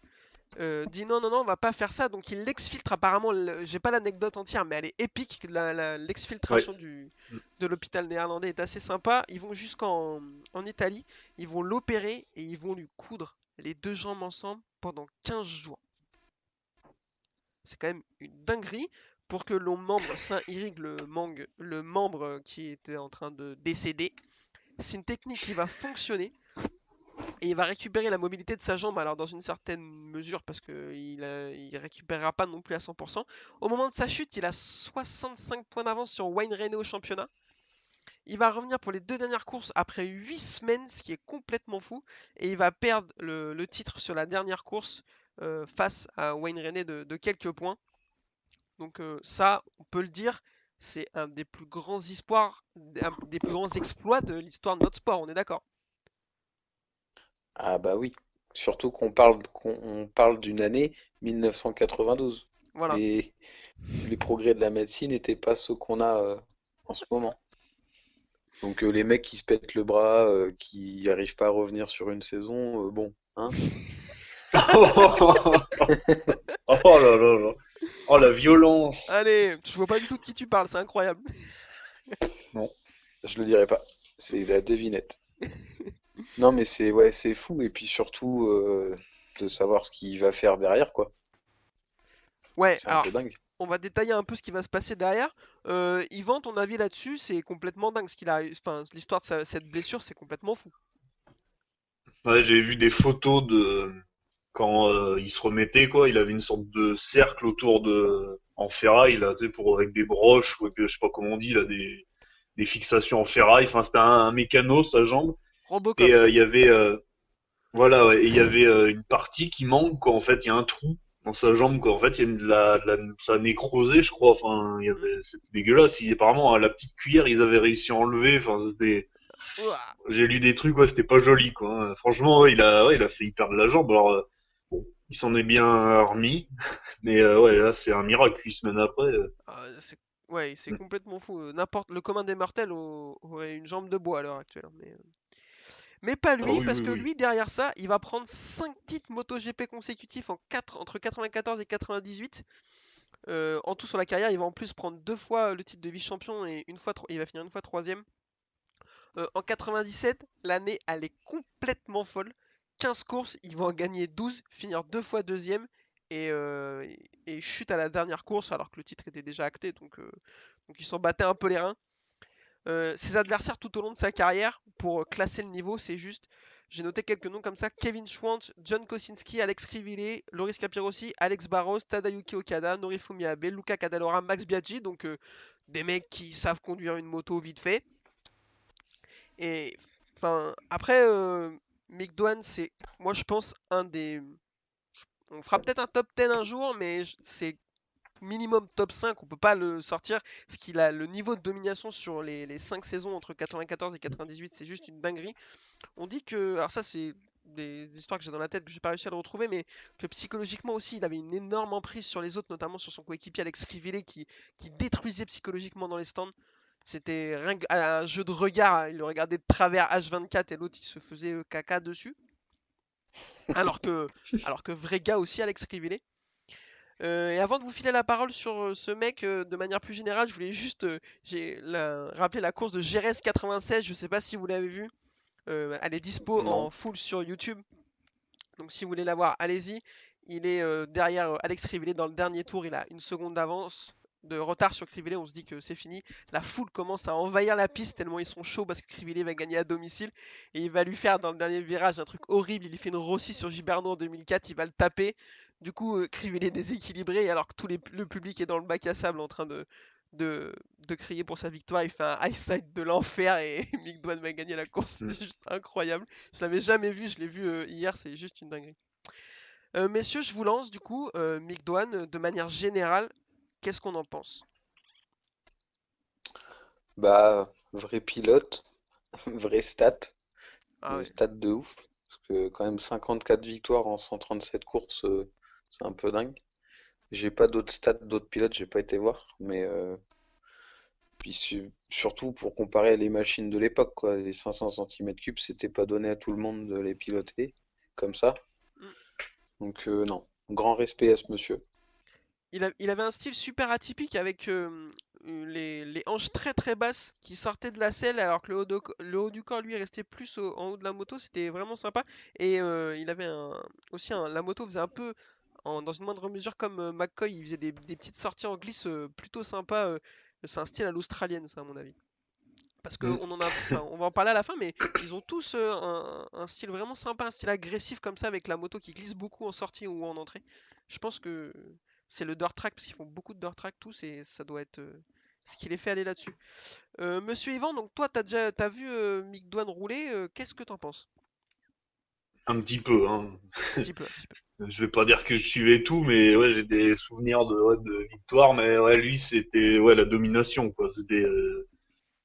dit non, non, non, on va pas faire ça. Donc il l'exfiltre. Apparemment, j'ai pas l'anecdote entière, mais elle est épique. Ouais. L'exfiltration de l'hôpital néerlandais est assez sympa. Ils vont jusqu'en Italie, ils vont l'opérer et ils vont lui coudre les deux jambes ensemble pendant 15 jours. C'est quand même une dinguerie pour que l'on membre Saint irrigue le membre qui était en train de décéder. C'est une technique qui va fonctionner et il va récupérer la mobilité de sa jambe, alors dans une certaine mesure parce qu'il ne récupérera pas non plus à 100%. Au moment de sa chute, il a 65 points d'avance sur Wayne Rainey au championnat. Il va revenir pour les deux dernières courses après 8 semaines, ce qui est complètement fou. Et il va perdre le titre sur la dernière course face à Wayne Rainey de quelques points. Donc ça, on peut le dire, c'est un des plus grands espoirs, un des plus grands exploits de l'histoire de notre sport, on est d'accord. Ah bah oui. Surtout qu'on parle d'une année 1992. Voilà. Les, les progrès de la médecine n'étaient pas ceux qu'on a en ce moment. Donc les mecs qui se pètent le bras, qui n'arrivent pas à revenir sur une saison, bon, hein? Oh là là là. Oh la violence. Allez, je vois pas du tout de qui tu parles, c'est incroyable. Non, je le dirai pas. C'est la devinette. Non mais c'est ouais, c'est fou et puis surtout de savoir ce qu'il va faire derrière quoi. Ouais, C'est un alors peu dingue. on va détailler un peu ce qui va se passer derrière. Yvan, ton avis là-dessus, c'est complètement dingue. Ce qu'il a, enfin, l'histoire de cette blessure, c'est complètement fou. Ouais, j'ai vu des photos de quand il se remettait, quoi. Il avait une sorte de cercle autour de en ferraille là, tu sais, pour avec des broches ou avec, je sais pas comment on dit là, des fixations en ferraille. Enfin, c'était un mécano sa jambe. Robocop. Et il y avait voilà, ouais, et il y avait une partie qui manque, quoi. En fait, il y a un trou dans sa jambe, quoi. En fait, il y a ça a nécrosé, je crois. Enfin, Mm. c'était dégueulasse. Apparemment, à la petite cuillère, ils avaient réussi à enlever. Enfin, Ouah. j'ai lu des trucs, ouais, c'était pas joli, quoi. Franchement, ouais, il a failli perdre la jambe. Alors, bon, il s'en est bien remis, mais ouais, là, c'est un miracle. 8 semaines après. Ah, ouais, c'est Mm. complètement fou. Le commun des mortels aurait une jambe de bois à l'heure actuelle, hein. Mais pas Ah lui, oui, parce oui, que oui. lui, derrière ça, il va prendre 5 titres MotoGP consécutifs entre 94 et 98. En tout sur la carrière, il va en plus prendre deux fois le titre de vice-champion et il va finir une fois troisième. En 97, l'année, elle est complètement folle. 15 courses, ils vont en gagner 12, finir 2 fois deuxième et chute à la dernière course alors que le titre était déjà acté. Donc ils s'en battaient un peu les reins. Ses adversaires tout au long de sa carrière, pour classer le niveau, c'est juste. J'ai noté quelques noms comme ça: Kevin Schwantz, John Kosinski, Alex Crivelli, Loris Capirossi, Alex Barros, Tadayuki Okada, Norifumi Abe, Luca Cadalora, Max Biaggi. Donc des mecs qui savent conduire une moto vite fait. Et enfin, après, Mick Doohan, c'est, moi je pense, un des. On fera peut-être un top 10 un jour, mais c'est minimum top 5, on peut pas le sortir. Parce qu'il a le niveau de domination sur les 5 saisons entre 94 et 98, c'est juste une dinguerie. On dit que, alors ça c'est des histoires que j'ai dans la tête que j'ai pas réussi à le retrouver, mais que psychologiquement aussi il avait une énorme emprise sur les autres, notamment sur son coéquipier Alex Crivelli qui détruisait psychologiquement dans les stands. C'était un jeu de regard, hein. Il le regardait de travers H24 et l'autre il se faisait caca dessus. Alors que, alors que vrai gars aussi, Alex Crivelli. Et avant de vous filer la parole sur ce mec, de manière plus générale, je voulais juste rappeler la course de Jerez 96. Je sais pas si vous l'avez vue. Elle est dispo en Non. full sur YouTube. Donc si vous voulez la voir, allez-y. Il est derrière Alex Crivelli dans le dernier tour. Il a une seconde d'avance, de retard sur Crivelli. On se dit que c'est fini. La foule commence à envahir la piste tellement ils sont chauds parce que Crivelli va gagner à domicile. Et il va lui faire dans le dernier virage un truc horrible. Il lui fait une Rossi sur Giberno en 2004. Il va le taper. Du coup, Crivelli est déséquilibré. Alors que le public est dans le bac à sable en train de crier pour sa victoire. Il fait un high side de l'enfer et Mick Doohan va gagner la course. Mm. C'est juste incroyable. Je l'avais jamais vu. Je l'ai vu hier. C'est juste une dinguerie. Messieurs, je vous lance du coup, Mick Doohan, de manière générale, qu'est-ce qu'on en pense? Bah, vrai pilote, vrai stat, Ah ouais, stat de ouf. Parce que quand même 54 victoires en 137 courses, c'est un peu dingue. J'ai pas d'autres stats d'autres pilotes, j'ai pas été voir, mais puis surtout pour comparer les machines de l'époque, quoi. Les 500 cm3, c'était pas donné à tout le monde de les piloter comme ça. mm. Donc non, grand respect à ce monsieur. Il avait un style super atypique avec les hanches très très basses qui sortaient de la selle alors que le haut du corps lui restait plus en haut de la moto. C'était vraiment sympa. Et il avait aussi la moto faisait un peu, dans une moindre mesure comme McCoy, il faisait des petites sorties en glisse plutôt sympa. C'est un style à l'australienne, ça à mon avis. Parce Mm. qu'on en a, enfin, on va en parler à la fin, mais ils ont tous un style vraiment sympa, un style agressif comme ça, avec la moto qui glisse beaucoup en sortie ou en entrée. Je pense que c'est le dirt track, parce qu'ils font beaucoup de dirt track tous, et ça doit être ce qui les fait aller là-dessus. Monsieur Yvan, donc toi, t'as vu Mick Doohan rouler, qu'est-ce que t'en penses? Un petit peu, hein. Un petit peu, un petit peu. Je vais pas dire que je suivais tout, mais ouais, j'ai des souvenirs de victoire, mais ouais, lui, c'était ouais la domination, quoi. C'était,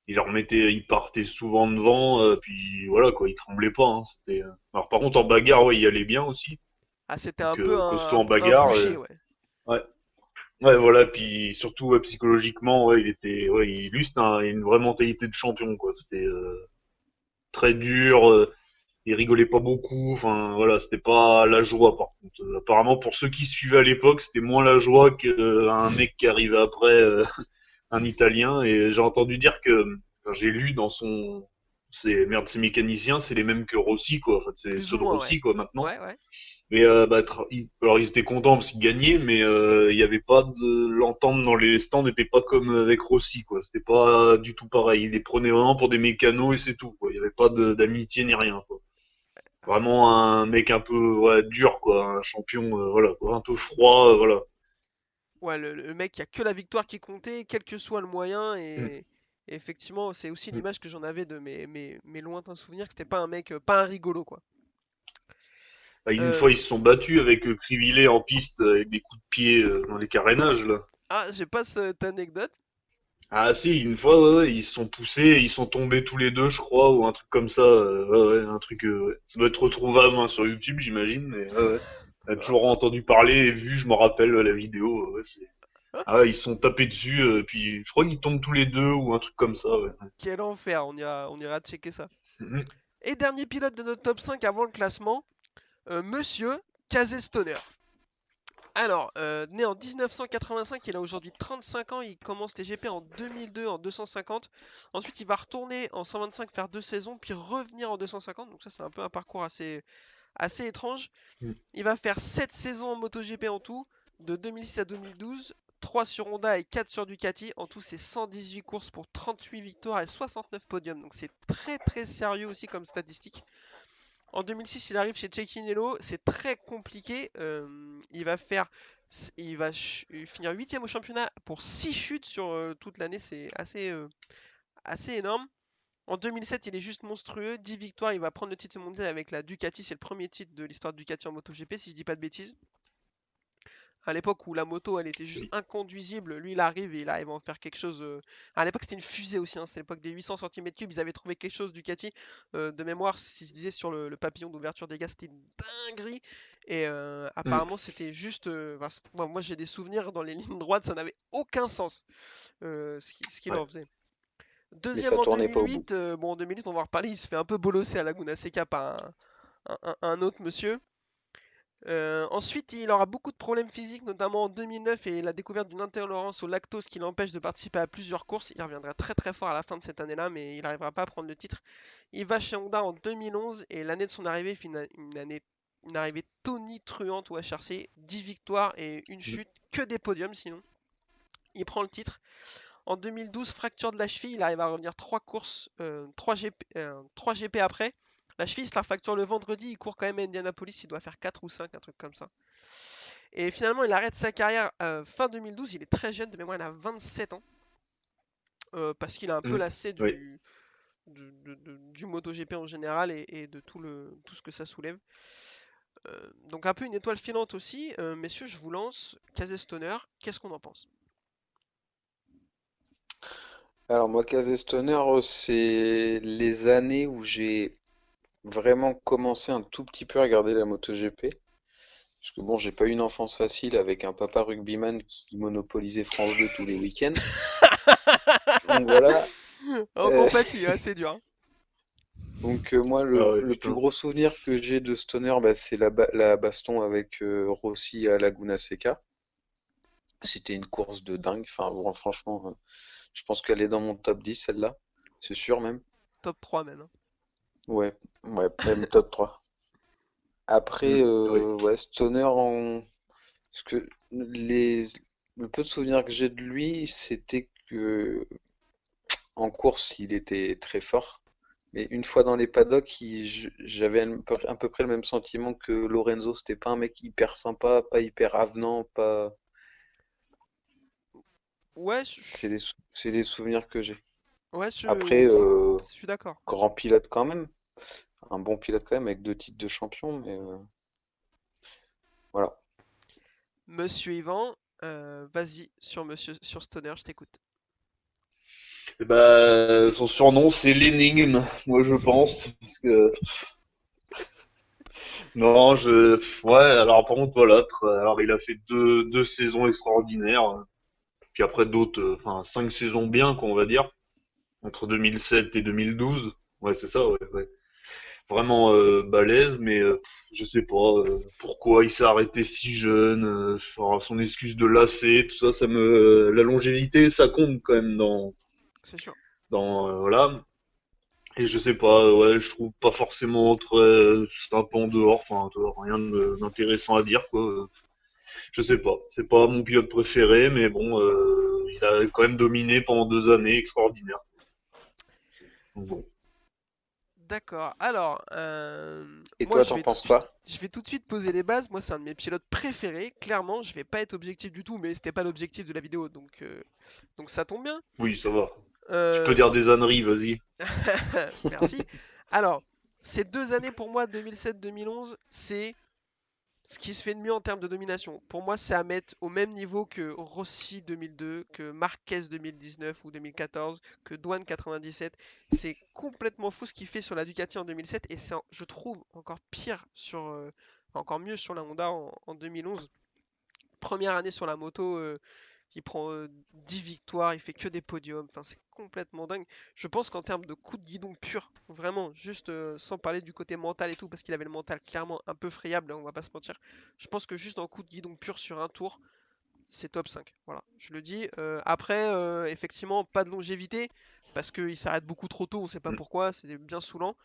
il partait souvent devant, puis voilà, quoi, il tremblait pas, hein. C'était, alors par contre en bagarre, ouais, il allait bien aussi. Ah, c'était un Donc peu costaud en un bagarre, boucher, ouais. ouais. Ouais, voilà, puis surtout ouais, psychologiquement, ouais, lui, c'était une vraie mentalité de champion, quoi. C'était très dur, il rigolait pas beaucoup, enfin voilà, c'était pas la joie par contre. Apparemment, pour ceux qui suivaient à l'époque, c'était moins la joie qu'un mec qui arrivait après, un Italien. Et j'ai entendu dire que, enfin, j'ai lu dans ces mécaniciens, c'est les mêmes que Rossi, quoi. En fait, c'est Plus ceux ou de moins, ouais. Rossi, quoi, maintenant. Ouais, ouais. Mais alors ils étaient contents parce qu'ils gagnaient, mais il y avait pas de l'entente dans les stands n'était pas comme avec Rossi, quoi. C'était pas du tout pareil. Ils les prenaient vraiment pour des mécanos et c'est tout, quoi. Il y avait pas d'amitié ni rien, quoi. Ah, Vraiment un mec un peu ouais, dur, quoi, un champion, voilà, quoi, un peu froid, voilà. ouais, le mec, il y a que la victoire qui comptait, quel que soit le moyen, Mm. et effectivement, c'est aussi Mm. l'image que j'en avais de mes lointains souvenirs, que c'était pas un mec, pas un rigolo, quoi. Bah, une Euh, fois, ils se sont battus avec Crivillet en piste avec des coups de pied dans les carénages, là. j'ai pas cette anecdote. Ah si, une fois, ouais, ouais, ils se sont poussés, ils sont tombés tous les deux, je crois, ou un truc comme ça. Ouais, ouais, un truc, ouais. Ça doit être retrouvable hein, sur YouTube, j'imagine, mais ouais, ouais. On a Ah, toujours entendu parler et vu, je me rappelle la vidéo. Ouais, ah ouais, ils se sont tapés dessus, puis je crois qu'ils tombent tous les deux ou un truc comme ça. Ouais. quel enfer, on ira checker ça. Mhm. Et dernier pilote de notre top 5 avant le classement, Monsieur Casey Stoner. Alors, né en 1985, il a aujourd'hui 35 ans, il commence les GP en 2002 en 250. Ensuite, il va retourner en 125 faire 2 saisons, puis revenir en 250. Donc ça, c'est un peu un parcours assez étrange. Mm. Il va faire 7 saisons en MotoGP en tout, de 2006 à 2012, 3 sur Honda et 4 sur Ducati. En tout, c'est 118 courses pour 38 victoires et 69 podiums. Donc c'est très très sérieux aussi comme statistique. En 2006, il arrive chez Cecchinello, c'est très compliqué. Il va finir 8ème au championnat pour 6 chutes sur toute l'année, c'est assez énorme. En 2007, il est juste monstrueux, 10 victoires, il va prendre le titre mondial avec la Ducati, c'est le premier titre de l'histoire de Ducati en MotoGP, si je dis pas de bêtises. À l'époque où la moto elle était juste Oui. inconduisible, lui il arrive et il arrive à en faire quelque chose. À l'époque c'était une fusée aussi, hein, c'était l'époque des 800 cm3, ils avaient trouvé quelque chose Ducati. De mémoire, si je disais sur le papillon d'ouverture des gaz, c'était une dinguerie. Et Mm. apparemment c'était juste. Enfin, moi j'ai des souvenirs dans les lignes droites, ça n'avait aucun sens ce qu'il Ouais. en faisait. Mais Deuxième ça en tournait pas au bout. 2008, bon en 2008 on va en reparler, il se fait un peu bolosser à Laguna Seca par un autre monsieur. Ensuite, il aura beaucoup de problèmes physiques, notamment en 2009 et la découverte d'une intolérance au lactose qui l'empêche de participer à plusieurs courses. Il reviendra très très fort à la fin de cette année-là, mais il n'arrivera pas à prendre le titre. Il va chez Honda en 2011 et l'année de son arrivée fait une arrivée tonitruante au HRC, 10 victoires et une Mm. chute, que des podiums sinon. Il prend le titre. En 2012, fracture de la cheville, il arrive à revenir 3 courses, 3 GP après. La cheville, il se la fracture le vendredi, il court quand même à Indianapolis, il doit faire 4 ou 5, un truc comme ça. Et finalement, il arrête sa carrière fin 2012. Il est très jeune, de mémoire, il a 27 ans. Parce qu'il a un peu Mm. lassé Oui. du MotoGP en général et de tout ce que ça soulève. Donc un peu une étoile filante aussi. Messieurs, je vous lance. Stoner, qu'est-ce qu'on en pense? Alors moi, Stoner, c'est les années où j'ai vraiment commencé un tout petit peu à regarder la MotoGP. Parce que bon, j'ai pas eu une enfance facile avec un papa rugbyman qui monopolisait France 2 tous les week-ends. Donc voilà. On Euh, compatit, hein, c'est dur, hein. donc moi, Ah ouais, le plus putain. gros souvenir que j'ai de Stoner, bah, c'est la baston avec Rossi à Laguna Seca. C'était une course de dingue. Enfin bon, franchement, je pense qu'elle est dans mon top 10, celle-là. C'est sûr même. Top 3 même, hein. Ouais, ouais, même top 3. Après, Mm. Oui. ouais, Stoner en... Parce que le peu de souvenirs que j'ai de lui, c'était que en course, il était très fort. Mais une fois dans les paddocks, j'avais à peu près le même sentiment que Lorenzo. C'était pas un mec hyper sympa, pas hyper avenant, pas. Ouais, C'est les souvenirs que j'ai. ouais, Après, je suis d'accord. grand pilote quand même. Un bon pilote quand même, avec 2 titres de champion, mais voilà. Monsieur Yvan, vas-y sur Stoner, je t'écoute. Et bah, son surnom, c'est l'énigme, moi je pense. Parce que, non, ouais, alors par contre, voilà. Alors, il a fait deux saisons extraordinaires. Puis après d'autres, enfin, 5 saisons bien, quoi, on va dire. Entre 2007 et 2012. Ouais, c'est ça, ouais, ouais. Vraiment balèze, mais je sais pas pourquoi il s'est arrêté si jeune. Enfin, son excuse de lasser, tout ça, la longévité, ça compte quand même C'est sûr. voilà. Et je sais pas, ouais, je trouve pas forcément très sympa en dehors. Enfin, tu vois, rien d'intéressant à dire, quoi. Je sais pas, c'est pas mon pilote préféré, mais bon, il a quand même dominé pendant 2 années, extraordinaire. Donc bon. D'accord. Alors, Et moi, toi, t'en penses quoi? je vais tout de suite poser les bases. Moi, c'est un de mes pilotes préférés. Clairement, je vais pas être objectif du tout, mais c'était pas l'objectif de la vidéo, donc ça tombe bien. Oui, ça va. Tu peux Euh, dire des âneries, vas-y. Merci. Alors, ces 2 années pour moi, 2007-2011, c'est ce qui se fait de mieux en termes de domination. Pour moi, c'est à mettre au même niveau que Rossi 2002, que Marquez 2019 ou 2014, que Douane 97. C'est complètement fou ce qu'il fait sur la Ducati en 2007 et c'est, je trouve, encore pire encore mieux sur la Honda en 2011. Première année sur la moto, Il prend 10 victoires, il fait que des podiums. Enfin, c'est complètement dingue. Je pense qu'en termes de coup de guidon pur, vraiment, juste sans parler du côté mental et tout, parce qu'il avait le mental clairement un peu friable, hein, on va pas se mentir. Je pense que juste en coup de guidon pur sur un tour, c'est top 5. Voilà, je le dis. Après, effectivement, pas de longévité, parce qu'il s'arrête beaucoup trop tôt, on sait pas Mm. pourquoi, c'est bien saoulant.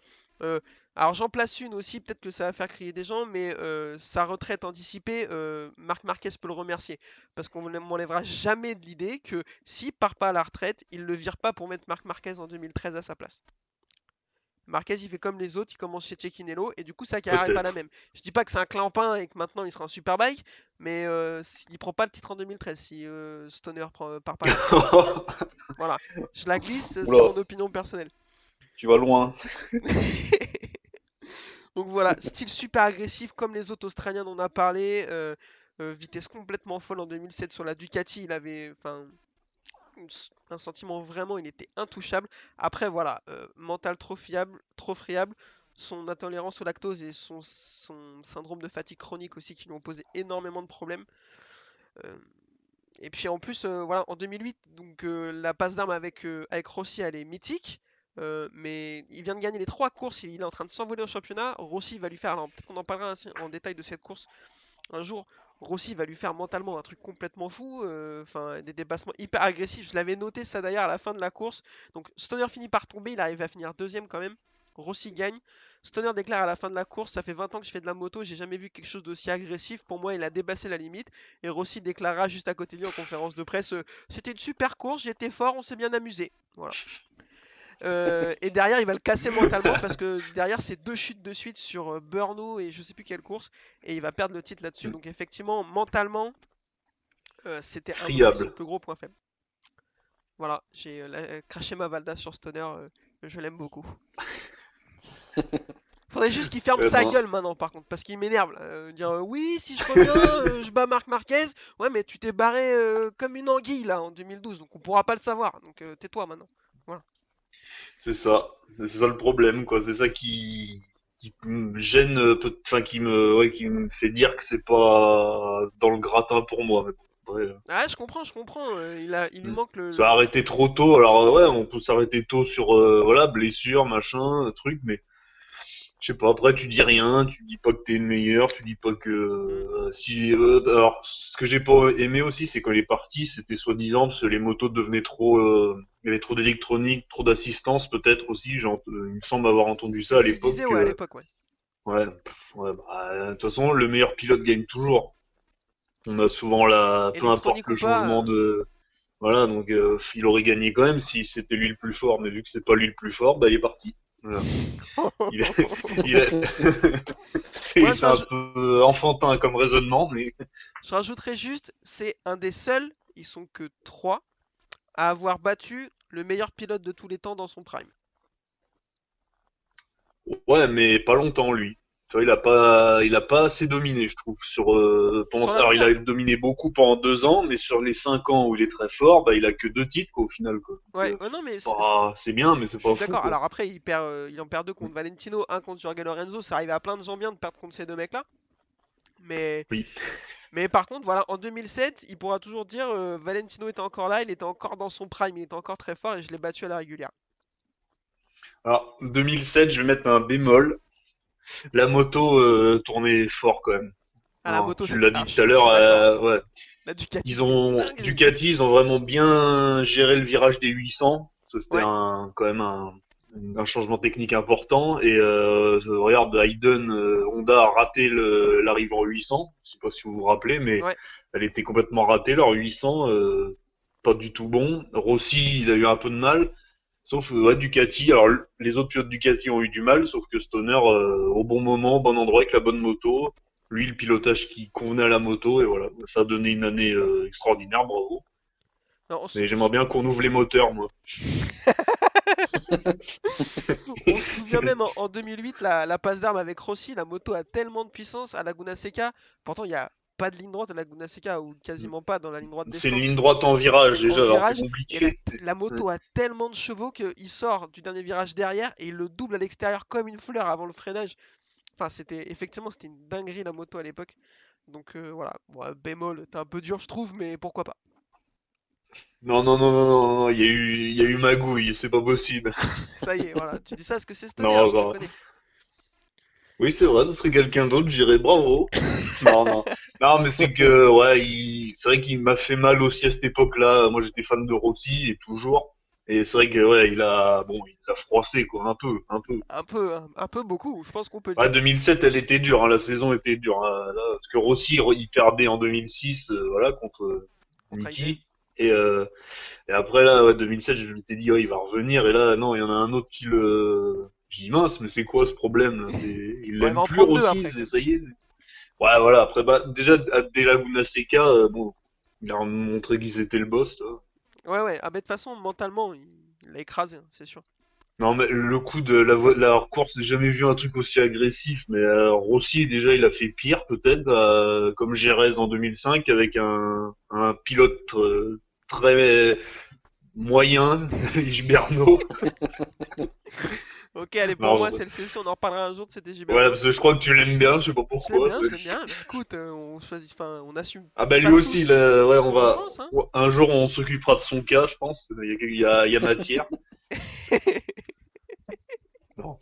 Euh, alors j'en place une aussi, peut-être que ça va faire crier des gens, mais sa retraite anticipée, Marc Marquez peut le remercier. Parce qu'on ne m'enlèvera jamais de l'idée que s'il part pas à la retraite, il le vire pas pour mettre Marc Marquez en 2013 à sa place. Marquez, il fait comme les autres, il commence chez Cecchinello, et du coup, sa carrière est pas la Peut-être. même. Je dis pas que c'est un clampin et que maintenant il sera en Superbike, mais il prend pas le titre en 2013 si Stoner part pas à la retraite. Voilà, je la glisse, c'est Oula, mon opinion personnelle. tu vas loin. Donc voilà, style super agressif comme les autres Australiens dont on a parlé, vitesse complètement folle en 2007 sur la Ducati, il avait enfin un sentiment vraiment, il était intouchable. Après voilà, mental trop friable, son intolérance au lactose et son syndrome de fatigue chronique aussi qui lui ont posé énormément de problèmes. Euh, et puis en plus, voilà, en 2008, donc la passe d'armes avec Rossi, elle est mythique. Mais il vient de gagner les 3 courses, il est en train de s'envoler au championnat. Rossi va lui faire, alors peut-être qu'on en parlera en détail de cette course un jour. Rossi va lui faire mentalement un truc complètement fou, enfin des dépassements hyper agressifs. Je l'avais noté ça d'ailleurs à la fin de la course. Donc Stoner finit par tomber, il arrive à finir deuxième quand même. Rossi gagne. Stoner déclare à la fin de la course, ça fait 20 ans que je fais de la moto, j'ai jamais vu quelque chose d'aussi agressif. Pour moi, il a dépassé la limite. Et Rossi déclara juste à côté de lui en conférence de presse, c'était une super course, j'étais fort, on s'est bien amusé. Voilà. Et derrière, il va le casser mentalement parce que derrière, c'est 2 chutes de suite sur Brno et je sais plus quelle course. Et il va perdre le titre là-dessus. Donc, effectivement, mentalement, c'était à mon avis son Friable. plus gros point faible. Voilà, j'ai craché ma Valda sur Stoner. Je l'aime beaucoup. Faudrait juste qu'il ferme Eh sa ben, gueule maintenant, par contre, parce qu'il m'énerve. Là. Dire oui, si je reviens, je bats Marc Marquez. Ouais, mais tu t'es barré comme une anguille là en 2012, donc on pourra pas le savoir. Donc tais-toi maintenant. Voilà. c'est ça. C'est ça le problème, quoi. C'est ça qui me gêne, enfin, ouais, qui me fait dire que c'est pas dans le gratin pour moi. Mais bon, ouais, Ah, je comprends. Il lui mm. manque Ça a arrêté trop tôt. Alors, ouais, on peut s'arrêter tôt sur, voilà, blessure, machin, truc, mais je sais pas, après tu dis rien, tu dis pas que t'es le meilleur, tu dis pas que Hmm. si alors ce que j'ai pas aimé aussi c'est quand il est parti, c'était soi-disant parce que les motos devenaient trop il y avait trop d'électronique, trop d'assistance peut-être aussi, il me semble avoir entendu C'est ça à ce qui se l'époque disait, ouais, à l'époque, ouais. ouais, ouais bah, de toute façon le meilleur pilote gagne toujours. On a souvent peu importe Électronique le ou pas, changement de voilà donc il aurait gagné quand même si c'était lui le plus fort, mais vu que c'est pas lui le plus fort, bah il est parti. Voilà. Il est, il est- Moi, c'est un peu enfantin comme raisonnement, mais je rajouterais juste, c'est un des seuls, ils sont que 3, à avoir battu le meilleur pilote de tous les temps dans son prime. ouais, mais pas longtemps lui. Tu vois, il a pas assez dominé, je trouve. Sur la Alors il longueur. a dominé beaucoup pendant 2 ans, mais sur les 5 ans où il est très fort, bah il a que 2 titres quoi, au final quoi. Donc, Ouais, non, mais c'est bien, mais c'est je pas suis fou d'accord. quoi. Alors après, il en perd 2 contre Valentino, un contre Jorge Lorenzo. Ça arrive à plein de gens bien de perdre contre ces 2 mecs-là. Mais, Oui. mais par contre, voilà, en 2007, il pourra toujours dire Valentino était encore là, il était encore dans son prime, il était encore très fort et je l'ai battu à la régulière. Alors 2007, je vais mettre un bémol. La moto tournait fort quand même. À la Hein, moto, tu c'était. l'as Ah, dit tout à je l'heure, suis d'accord. ouais. La Ducati, c'était une dinguerie. Ducati, ils ont vraiment bien géré le virage des 800. Ça, c'était Ouais, quand même un changement technique important. Et regarde, Hayden, Honda a raté l'arrivée en 800. Je sais pas si vous vous rappelez, mais ouais. elle était complètement ratée leur 800. Pas du tout bon. Rossi, il a eu un peu de mal. Sauf ouais, Ducati. Alors les autres pilotes Ducati ont eu du mal, sauf que Stoner, au bon moment, au bon endroit, avec la bonne moto. Lui, le pilotage qui convenait à la moto, et voilà, ça a donné une année extraordinaire, bravo. Non, Mais j'aimerais bien qu'on ouvre les moteurs, moi. on se souvient même en 2008, la passe d'armes avec Rossi, la moto a tellement de puissance à Laguna Seca. Pourtant, il n'y a pas de ligne droite à Laguna Seca, ou quasiment pas dans la ligne droite des C'est une stands. ligne droite en virage En déjà, alors c'est virage, et compliqué. la moto a tellement de chevaux qu'il sort du dernier virage derrière et il le double à l'extérieur comme une fleur avant le freinage. Enfin, c'était une dinguerie la moto à l'époque. Donc voilà, bon, bémol, t'es un peu dur je trouve, mais pourquoi pas. Non, non, non, non, non, non, il y a eu magouille, c'est pas possible. Ça y est, voilà. Tu dis ça parce que c'est Stoner, Non, je te non. connais. Oui, c'est vrai, ce serait quelqu'un d'autre, je dirais bravo. Non, non. Non, mais c'est que, ouais, c'est vrai qu'il m'a fait mal aussi à cette époque-là. Moi, j'étais fan de Rossi, et toujours. Et c'est vrai que, ouais, il a froissé, quoi, un peu, un peu. Un peu beaucoup, je pense qu'on peut le Ouais, dire. 2007, elle était dure, hein, la saison était dure, hein, là, parce que Rossi, il perdait en 2006, voilà, contre Contre Heiden. Niki. Et après, là, ouais, 2007, je m'étais dit, ouais, il va revenir. Et là, non, il y en a un autre qui le. Je dis, mince, mais c'est quoi ce problème là Il Bon, il va l'aime en plus, prendre deux Rossi, après, quand même. ça y est. Ouais, voilà, après, bah, déjà, dès Laguna Seca, bon, il a montré qu'ils étaient le boss, là. Ouais, ouais. Ah, mais de toute façon, mentalement, il l'a écrasé, hein, c'est sûr. Non, mais le coup de la course, j'ai jamais vu un truc aussi agressif. Mais Rossi, déjà, il a fait pire, peut-être, comme Jerez en 2005, avec un pilote très moyen, Gilberno. Ok, allez, pour Non, moi, c'est celle-ci. On en reparlera un jour de cet ouais, Gilberto. parce que je crois que tu l'aimes bien, je sais pas pourquoi. Je l'aime bien. Mais écoute, on choisit, enfin, on assume Ah bah lui pas aussi, tous ouais, son enfance, hein. ouais, un jour on s'occupera de son cas, je pense. Il y a matière. Non,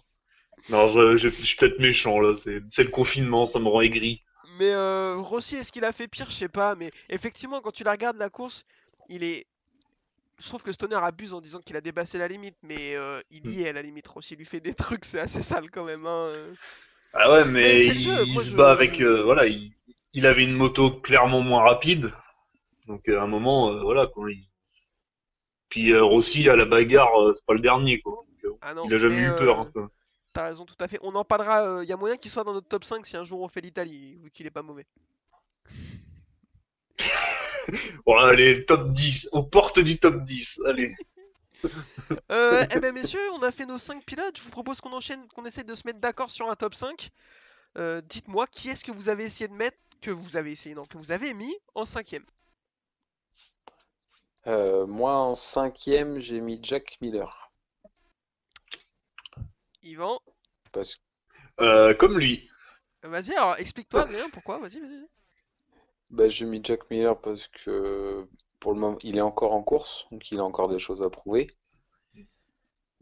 non, je suis peut-être méchant là. C'est le confinement, ça me rend aigri. Mais Rossi, est-ce qu'il a fait pire? Je sais pas. Mais effectivement, quand tu la regardes, la course, il est. Je trouve que Stoner abuse en disant qu'il a dépassé la limite, mais il y est à la limite. Rossi lui fait des trucs, c'est assez sale quand même, hein. Ah ouais, Mais mais c'est le jeu. il Moi, se bat avec, voilà, il avait une moto clairement moins rapide, donc à un moment, voilà, quoi. Puis Rossi à la bagarre, c'est pas le dernier, quoi. Donc, Ah non, il a jamais mais eu peur, hein, quoi. t'as raison, tout à fait. On en parlera. Il y a moyen qu'il soit dans notre top 5 si un jour on fait l'Italie, vu qu'il est pas mauvais. Voilà, allez, top 10, aux portes du top 10, allez. Eh ben messieurs, on a fait nos 5 pilotes. Je vous propose qu'on enchaîne, qu'on essaie de se mettre d'accord sur un top 5. Dites-moi, qui est-ce que vous avez essayé de mettre, que vous avez essayé, non, que vous avez mis en cinquième? Moi, en cinquième, j'ai mis Jack Miller. Yvan, Parce que Comme lui. vas-y, alors explique-toi Adrien, pourquoi? Vas-y, vas-y. bah, j'ai mis Jack Miller parce que pour le moment, il est encore en course, donc il a encore des choses à prouver.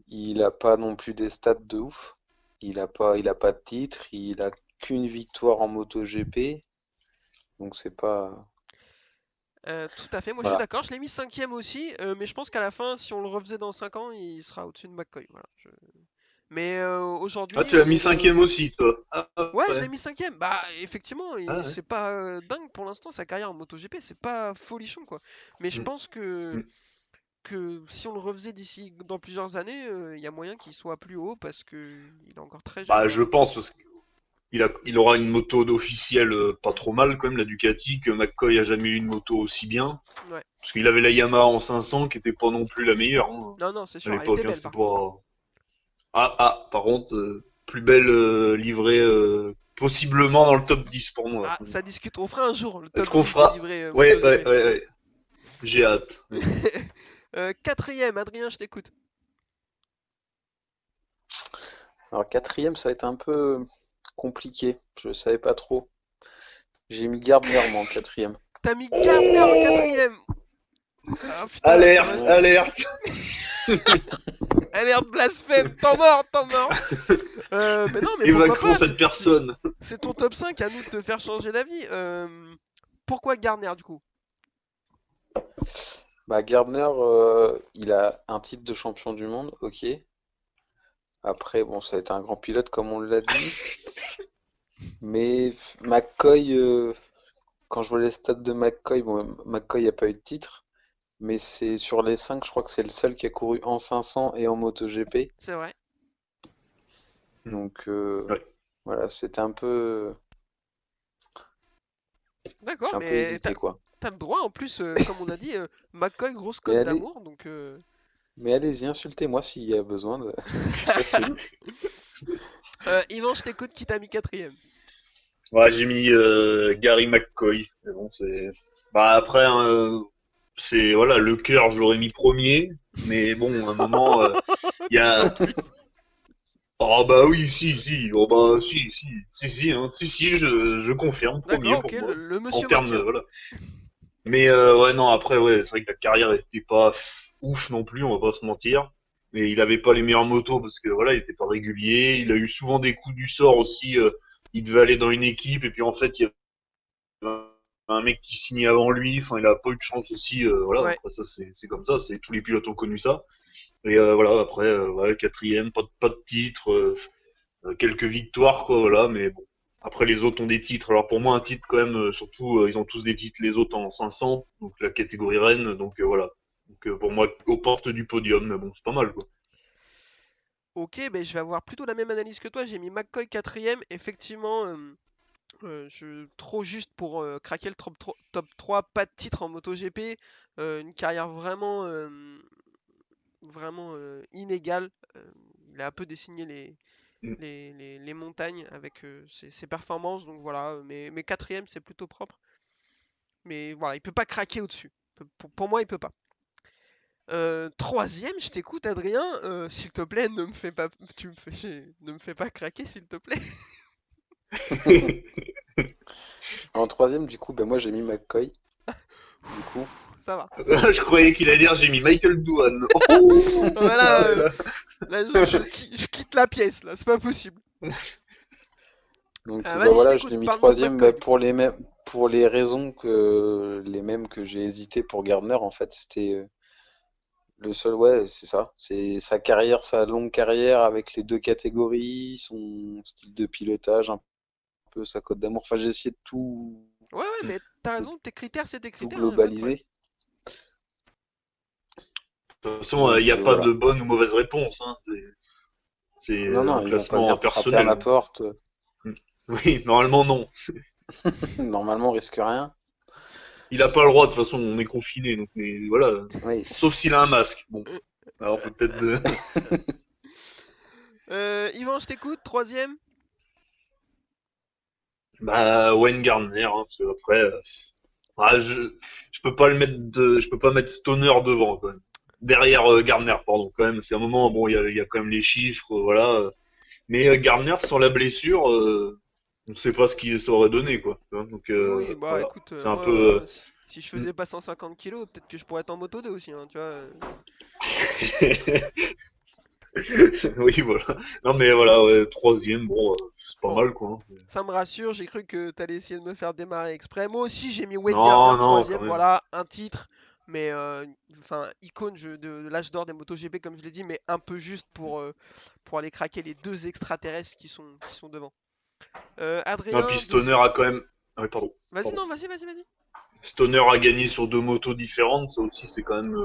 Il a pas non plus des stats de ouf. Il a pas de titre. Il a qu'une victoire en MotoGP. Donc c'est pas. Tout à fait, moi je suis Voilà. d'accord, je l'ai mis cinquième aussi, mais je pense qu'à la fin, si on le refaisait dans 5 ans, il sera au-dessus de McCoy. Voilà, mais Ah, aujourd'hui, tu l'as on mis est cinquième le. aussi, toi. Ah Ouais, je l'ai ouais. mis cinquième. Bah, effectivement, Ah ouais. c'est pas dingue pour l'instant, sa carrière en MotoGP, c'est pas folichon quoi. Mais je Mm, pense que, mm. que si on le refaisait d'ici dans plusieurs années, il y a moyen qu'il soit plus haut parce que il est encore très jeune, Bah, il a je 27 pense, ans. parce qu'il aura une moto officielle pas trop mal, quand même, la Ducati, que McCoy a jamais eu une moto aussi bien. Ouais. Parce qu'il avait la Yamaha en 500, qui était pas non plus la meilleure, hein, Non, non, c'est à sûr, elle était l'époque, hein, belle c'était par contre. pas. Par contre, plus belle livrée, possiblement dans le top 10 pour moi. Ah, ça discute, on fera un jour le Est-ce top qu'on 10 des fera? livrets Ouais, ouais, MotoGP. ouais, ouais. J'ai hâte. Quatrième, Adrien, je t'écoute. Alors quatrième, ça va être un peu compliqué. Je savais pas trop. J'ai mis Gardner moi en quatrième. T'as mis Gardner en quatrième. Ah putain, Alerte, dommage. alerte! Alerte blasphème, t'en mort, t'en mort. Mais non, mais pourquoi Évacuons pas, cette personne. c'est ton top 5, à nous de te faire changer d'avis. Pourquoi Gardner du coup? Bah Gardner, il a un titre de champion du monde, ok. Après, bon, ça a été un grand pilote comme on l'a dit. Mais McCoy, quand je vois les stats de McCoy, bon, McCoy n'a pas eu de titre. Mais c'est sur les 5, je crois que c'est le seul qui a couru en 500 et en MotoGP. C'est vrai. Donc Ouais. voilà, c'était un peu. D'accord, J'ai un peu mais hésité quoi. t'as le droit en plus, comme on a dit, McCoy, grosse Mais cote allez, d'amour, donc. mais allez-y, insultez-moi s'il y a besoin. Je suis facile. Yvan, je t'écoute, qui t'a mis quatrième? Ouais, j'ai mis Gary McCoy. Mais bon, c'est. Bah après, hein, c'est voilà, le cœur, je l'aurais mis premier. Mais bon, à un moment, il y En a. plus. Oh bah oui, si, si, oh bah si, hein, si, je confirme, premier D'accord, ok, pour moi. le En monsieur termes de, maintient. voilà. Mais ouais, non, après, ouais, c'est vrai que la carrière était pas ouf non plus, on va pas se mentir. Mais il avait pas les meilleures motos parce que voilà, il était pas régulier. Il a eu souvent des coups du sort aussi. Il devait aller dans une équipe et puis en fait, il y avait un mec qui signait avant lui. Enfin, il a pas eu de chance aussi. Voilà, Ouais. après ça, c'est comme ça. C'est tous les pilotes ont connu ça. Et voilà, après, ouais, quatrième, pas de titre, quelques victoires quoi, voilà. Mais bon, après les autres ont des titres. Alors pour moi, un titre quand même, surtout, ils ont tous des titres. Les autres en 500, donc la catégorie reine. Donc voilà. Donc pour moi, aux portes du podium, mais bon, c'est pas mal quoi. Ok, ben je vais avoir plutôt la même analyse que toi. J'ai mis McCoy quatrième. Effectivement, trop juste pour craquer le top 3. Pas de titre en MotoGP. Une carrière vraiment inégale. Il a un peu dessiné Mm. les montagnes avec ses performances. Donc voilà, mais quatrième, c'est plutôt propre. Mais voilà, il peut pas craquer au-dessus. Pour moi, il peut pas. Troisième, je t'écoute, Adrien. S'il te plaît, ne me fais pas, ne me fais pas craquer, s'il te plaît. En troisième, du coup, ben moi j'ai mis McCoy. Du coup, Ça va. Je croyais qu'il allait dire j'ai mis Michael Douane. Oh Voilà, ah, là. là, je quitte la pièce, là, c'est pas possible. donc bah Vas-y, je voilà, je t'écoute, l'ai mis parle-moi de troisième bah, McCoy. pour les raisons que les mêmes que j'ai hésité pour Gardner. En fait, c'était le seul, ouais, c'est ça. C'est sa carrière, sa longue carrière avec les deux catégories, son style de pilotage, un peu sa cote d'amour. Enfin, j'ai essayé de Ouais, ouais, mais t'as raison, tes critères, c'est tes tout critères, pas de problème. globaliser. De toute façon, il Donc n'y a pas voilà. de bonne ou mauvaise réponse. Hein. C'est Non, non, un ils vont pas classement venir te frapper à personnel. la porte. Mm. Oui, normalement non. Normalement, on risque rien. Il a pas le droit, de toute façon, on est confiné, donc mais voilà. Oui. Sauf s'il a un masque. Bon, alors peut-être de... Yvan, je t'écoute, troisième. Bah Wayne Gardner, hein, parce que après, ah, je peux pas le mettre je peux pas mettre Stoner devant quand même. Derrière Gardner, pardon, quand même. C'est un moment, bon, il y a quand même les chiffres, voilà. Mais Gardner sans la blessure, on sait pas ce qu'il ça aurait donné quoi. Tu vois. Donc Oui, bah voilà, écoute, c'est un moi, peu. si je faisais pas 150 kilos, peut-être que je pourrais être en moto 2 aussi, hein, tu vois. Oui, voilà. Non, mais voilà, ouais, troisième, bon, c'est pas Bon, mal, quoi. Hein. ça me rassure, j'ai cru que t'allais essayer de me faire démarrer exprès. Moi aussi, j'ai mis Wayne Gardner Non, non, quand troisième, même. voilà, un titre, mais enfin, icône de l'âge d'or des MotoGP, comme je l'ai dit, mais un peu juste pour aller craquer les deux extraterrestres qui sont devant. Non, Adrien, puis Stoner a quand même. Ah, oui, pardon. vas-y, Pardon. non, vas-y. Stoner a gagné sur deux motos différentes, ça aussi, c'est quand même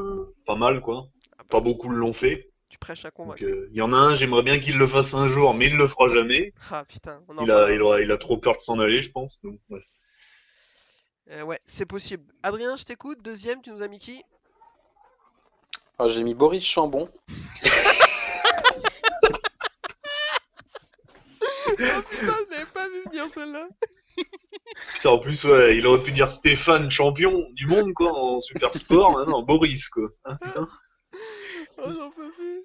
pas mal, quoi. Ah bah, Pas beaucoup l'ont fait. tu prêches à Donc, convaincre. il y en a un, j'aimerais bien qu'il le fasse un jour, mais il le fera jamais. Ah putain, on en parlera aussi de Il a ça. trop peur de s'en aller, je pense. Donc, ouais. Ouais, c'est possible. Adrien, je t'écoute. Deuxième, tu nous as mis qui? Ah, j'ai mis Boris Chambon. Oh putain, je l'avais pas vu venir celle-là. Putain, en plus, ouais, il aurait pu dire Stéphane, champion du monde, quoi, en super sport. Ah non, Boris, quoi. Hein, putain. Oh, j'en peux plus.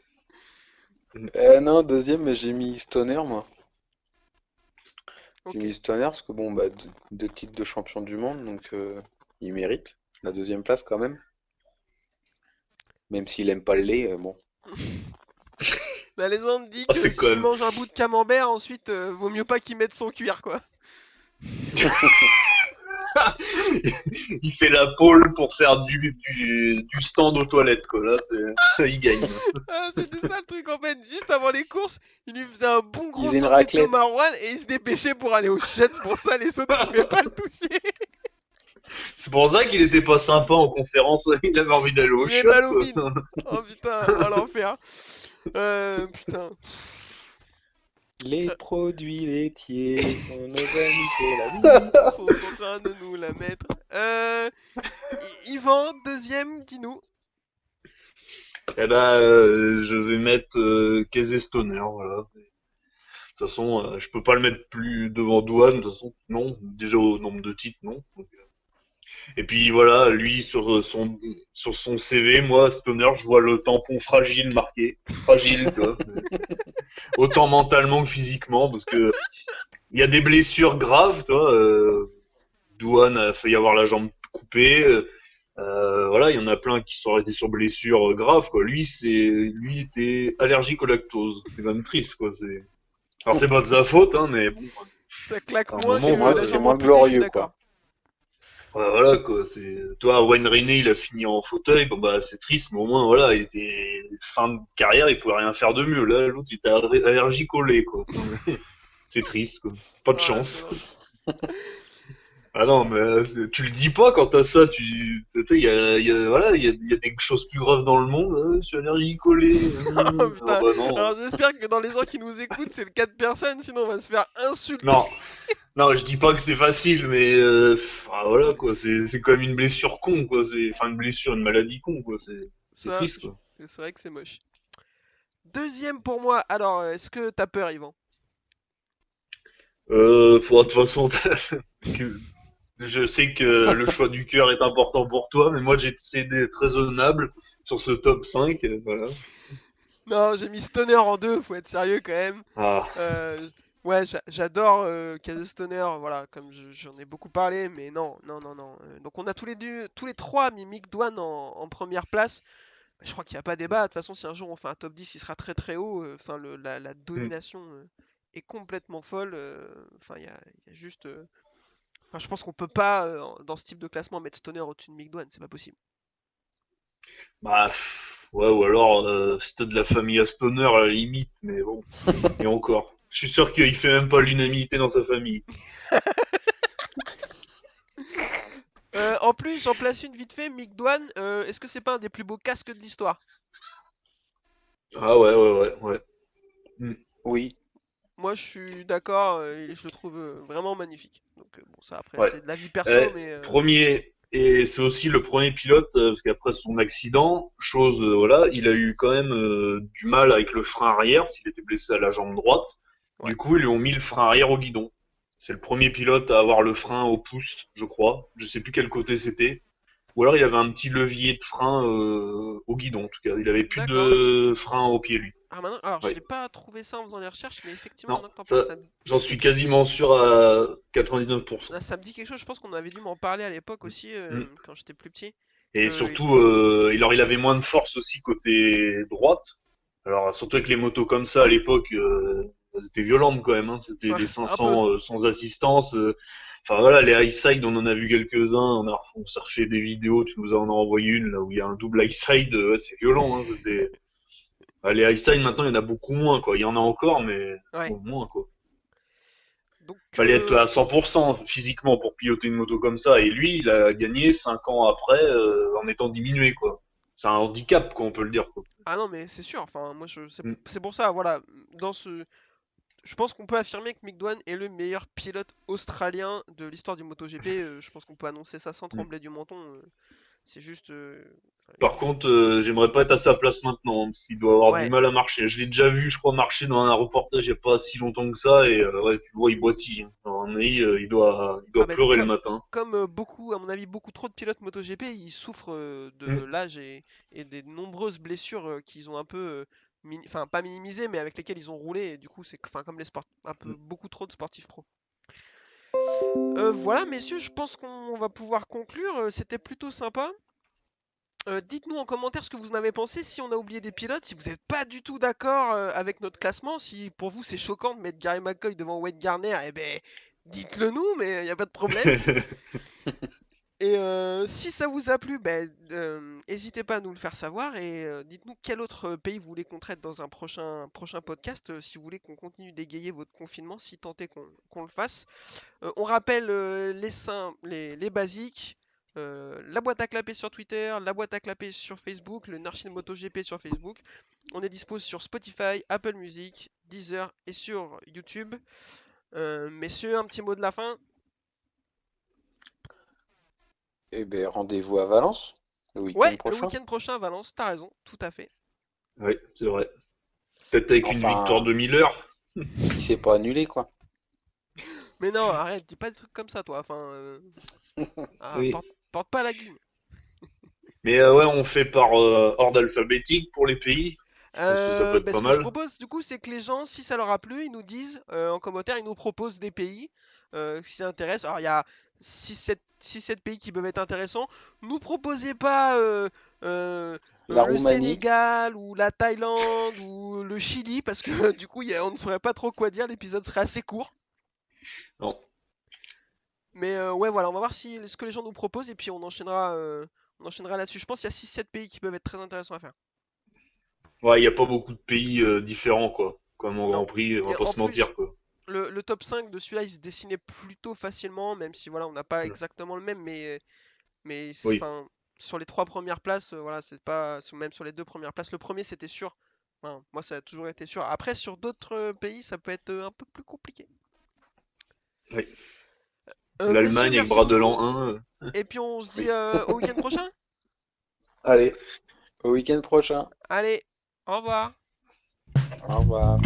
Non, deuxième, mais j'ai mis Stoner, moi. J'ai Ok. mis Stoner parce que bon, bah, deux titres de champion du monde, donc il mérite la deuxième place quand même. Même s'il aime pas le lait, bon. La légende dit Ah, que c'est quand s'il même. mange un bout de camembert, ensuite, vaut mieux pas qu'il mette son cuir, quoi. Il fait la pole pour faire du stand aux toilettes, quoi. Là, c'est, il gagne. Ah, c'était ça le truc, en fait. Juste avant les courses, il lui faisait un bon Il gros faisait une sandwich au raclette. maroilles et il se dépêchait pour aller au shit. C'est pour ça les autres ne pouvaient pas le toucher. C'est pour ça qu'il était pas sympa en conférence. Il avait envie d'aller au Il est shot, mal aux quoi. mines. Oh putain, oh l'enfer. Putain. Les Euh, produits laitiers sont nos amis de la vie. Sont en train de nous la mettre. Yvan, deuxième, dis-nous. Eh ben, je vais mettre Casey Stoner, voilà. De toute façon, je peux pas le mettre plus devant Douane, de toute façon, non. Déjà au nombre de titres, non. Donc, et puis voilà, lui sur son CV, moi Stoner, je vois le tampon fragile marqué, fragile, tu vois. Autant mentalement que physiquement, parce que il y a des blessures graves, tu vois. Douane a failli avoir la jambe coupé. Voilà, il y en a plein qui sont arrêtés sur blessure grave, quoi. Lui était allergique au lactose. C'est même triste, quoi. Alors c'est pas de sa faute, hein, mais bon, Ça claque à un moins moment, C'est que moins, la c'est jambe moins amputée, je suis glorieux, d'accord. quoi. ouais, voilà, quoi. Toi, Wayne Rooney, il a fini en fauteuil, bon bah c'est triste, mais au moins, voilà, il était fin de carrière, il pouvait rien faire de mieux. Là, l'autre, il était allergique au lait, quoi. Enfin, c'est triste, quoi. Pas de Ah, chance. excellent. Ah non, mais tu le dis pas quand t'as ça, tu sais, voilà, il y a des choses plus graves dans le monde, je suis allergique au lait. Oh, Ah putain. bah non. Alors j'espère que dans les gens qui nous écoutent, c'est le cas de personne, sinon on va se faire insulter. Non, non, je dis pas que c'est facile, mais voilà quoi, c'est quand même une blessure con quoi, enfin une blessure, une maladie con quoi, c'est Ça, triste quoi. c'est vrai que c'est moche. Deuxième pour moi, alors est-ce que t'as peur, Yvan? De toute façon, que- je sais que le choix du cœur est important pour toi, mais moi j'ai essayé d'être raisonnable sur ce top 5, voilà. Non, j'ai mis Stoner en deux, faut être sérieux quand même. Ah, Euh, ouais, j'adore Casey Stoner, voilà, comme j'en ai beaucoup parlé, mais non, non, non, non. Donc on a tous les trois mis Mick Dwan en première place. Je crois qu'il n'y a pas débat. De toute façon, si un jour on fait un top 10, il sera très très haut. Enfin, la hmm. domination est complètement folle. Enfin, il y a juste. Enfin, je pense qu'on peut pas, dans ce type de classement, mettre Stoner au-dessus de Mick Dwan. C'est pas possible. Bah ouais, ou alors si t'as de la famille à Stoner à la limite, mais bon, et encore. Je suis sûr qu'il fait même pas l'unanimité dans sa famille. En plus, j'en place une vite fait. Mick Dwan, est-ce que c'est pas un des plus beaux casques de l'histoire? Ah ouais, ouais, ouais, ouais. Hmm. Oui. Moi, je suis d'accord. Je le trouve vraiment magnifique. Donc, bon, ça après, Ouais. c'est de la vie perso, mais. Premier, et c'est aussi le premier pilote, parce qu'après son accident, voilà, il a eu quand même du mal avec le frein arrière, parce qu'il était blessé à la jambe droite. Ouais. Du coup, ils lui ont mis le frein arrière au guidon. C'est le premier pilote à avoir le frein au pouce, je crois. Je sais plus quel côté c'était. Ou alors il avait un petit levier de frein au guidon, en tout cas. Il avait plus D'accord. de frein au pied, lui. Ah, maintenant, alors, Oui. j'ai pas trouvé ça en faisant les recherches, mais effectivement, Non, maintenant que t'en parles, ça, ça me j'en dit suis quelque chose. quasiment sûr à 99%. Là, ça me dit quelque chose. Je pense qu'on avait dû m'en parler à l'époque aussi, Mm. quand j'étais plus petit. Et Que. surtout, il avait moins de force aussi côté droite. Alors, surtout avec les motos comme ça à l'époque, elles étaient violentes quand même. Hein. C'était Ouais, des un peu. 500 sans assistance. Enfin voilà, les high side, on en a vu quelques-uns. On s'est refait des vidéos. Tu nous en as envoyé une là où il y a un double high side. Ouais, c'est violent. Hein. Les high side maintenant, il y en a beaucoup moins quoi. Il y en a encore, mais Ouais. bon, moins quoi. Donc, Fallait être à 100% physiquement pour piloter une moto comme ça. Et lui, il a gagné 5 ans après en étant diminué, quoi. C'est un handicap, quoi, on peut le dire, quoi. ah non, mais c'est sûr. Enfin, moi, Mm. c'est pour ça, voilà. Dans ce, je pense qu'on peut affirmer que Mick Doohan est le meilleur pilote australien de l'histoire du MotoGP. Je pense qu'on peut annoncer ça sans Mm. trembler du menton. C'est juste, enfin, il est Par juste. contre, j'aimerais pas être à sa place maintenant, hein, parce qu'il doit avoir du Ouais. mal à marcher. Je l'ai déjà vu, je crois, marcher dans un reportage il y a pas si longtemps que ça, et ouais, tu le vois, il boitille. Hein. Alors, à mon avis, il Ah doit ben, pleurer le matin. comme beaucoup, à mon avis, beaucoup trop de pilotes MotoGP, ils souffrent de Mm. l'âge et des nombreuses blessures qu'ils ont un peu, enfin pas minimisées, mais avec lesquelles ils ont roulé. Et du coup, c'est, enfin, comme les sports, un peu Mm. beaucoup trop de sportifs pro. Voilà, messieurs, je pense qu'on va pouvoir conclure. C'était plutôt sympa. Dites-nous en commentaire ce que vous en avez pensé, si on a oublié des pilotes, si vous n'êtes pas du tout d'accord avec notre classement, si pour vous c'est choquant de mettre Gary McCoy devant Wade Garner, eh ben dites-le nous, mais il n'y a pas de problème. Et si ça vous a plu, ben, n'hésitez pas à nous le faire savoir et dites-nous quel autre pays vous voulez qu'on traite dans un prochain podcast, si vous voulez qu'on continue d'égayer votre confinement, si tant est qu'on le fasse. On rappelle les basiques, la boîte à clapper sur Twitter, la boîte à clapper sur Facebook, le Narshin MotoGP sur Facebook. On est dispo sur Spotify, Apple Music, Deezer et sur YouTube. Messieurs, un petit mot de la fin. Eh ben, rendez-vous à Valence le week-end Ouais, le prochain. week-end prochain à Valence, t'as raison, tout à fait. Oui, c'est vrai. Peut-être avec une victoire Enfin, de Miller. si c'est pas annulé, quoi. Mais non, arrête, dis pas des trucs comme ça, toi. Enfin, Oui. porte pas la guigne. Mais ouais, on fait par ordre alphabétique pour les pays. Je pense que ça peut être Ce pas que je mal. propose, du coup, c'est que les gens, si ça leur a plu, ils nous disent en commentaire, ils nous proposent des pays qui s'intéressent. Alors, 6-7 pays qui peuvent être intéressants. Nous proposez pas La le Roumanie. Sénégal ou la Thaïlande ou le Chili parce que du coup on ne saurait pas trop quoi dire, l'épisode serait assez court. Non. Mais ouais voilà, on va voir ce que les gens nous proposent et puis on enchaînera là-dessus. Je pense qu'il y a 6-7 pays qui peuvent être très intéressants à faire. Ouais, il y a pas beaucoup de pays différents, quoi. Comme au Non. Grand Prix, on Et va pas en se mentir, plus, quoi. le top 5 de celui-là il se dessinait plutôt facilement, même si voilà on n'a pas Ouais. exactement le même, mais Oui. enfin sur les 3 premières places, voilà c'est pas même sur les 2 premières places, le premier c'était sûr. Enfin, moi ça a toujours été sûr. Après sur d'autres pays ça peut être un peu plus compliqué. Oui. Messieurs, L'Allemagne avec merci bras de beaucoup. l'an 1. Et puis on se dit Oui. au week-end prochain. Allez, au week-end prochain. Allez, au revoir. Au revoir.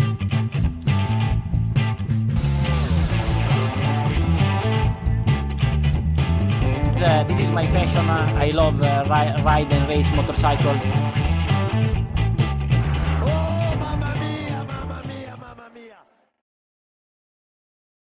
This is my passion. I love ride and race motorcycle.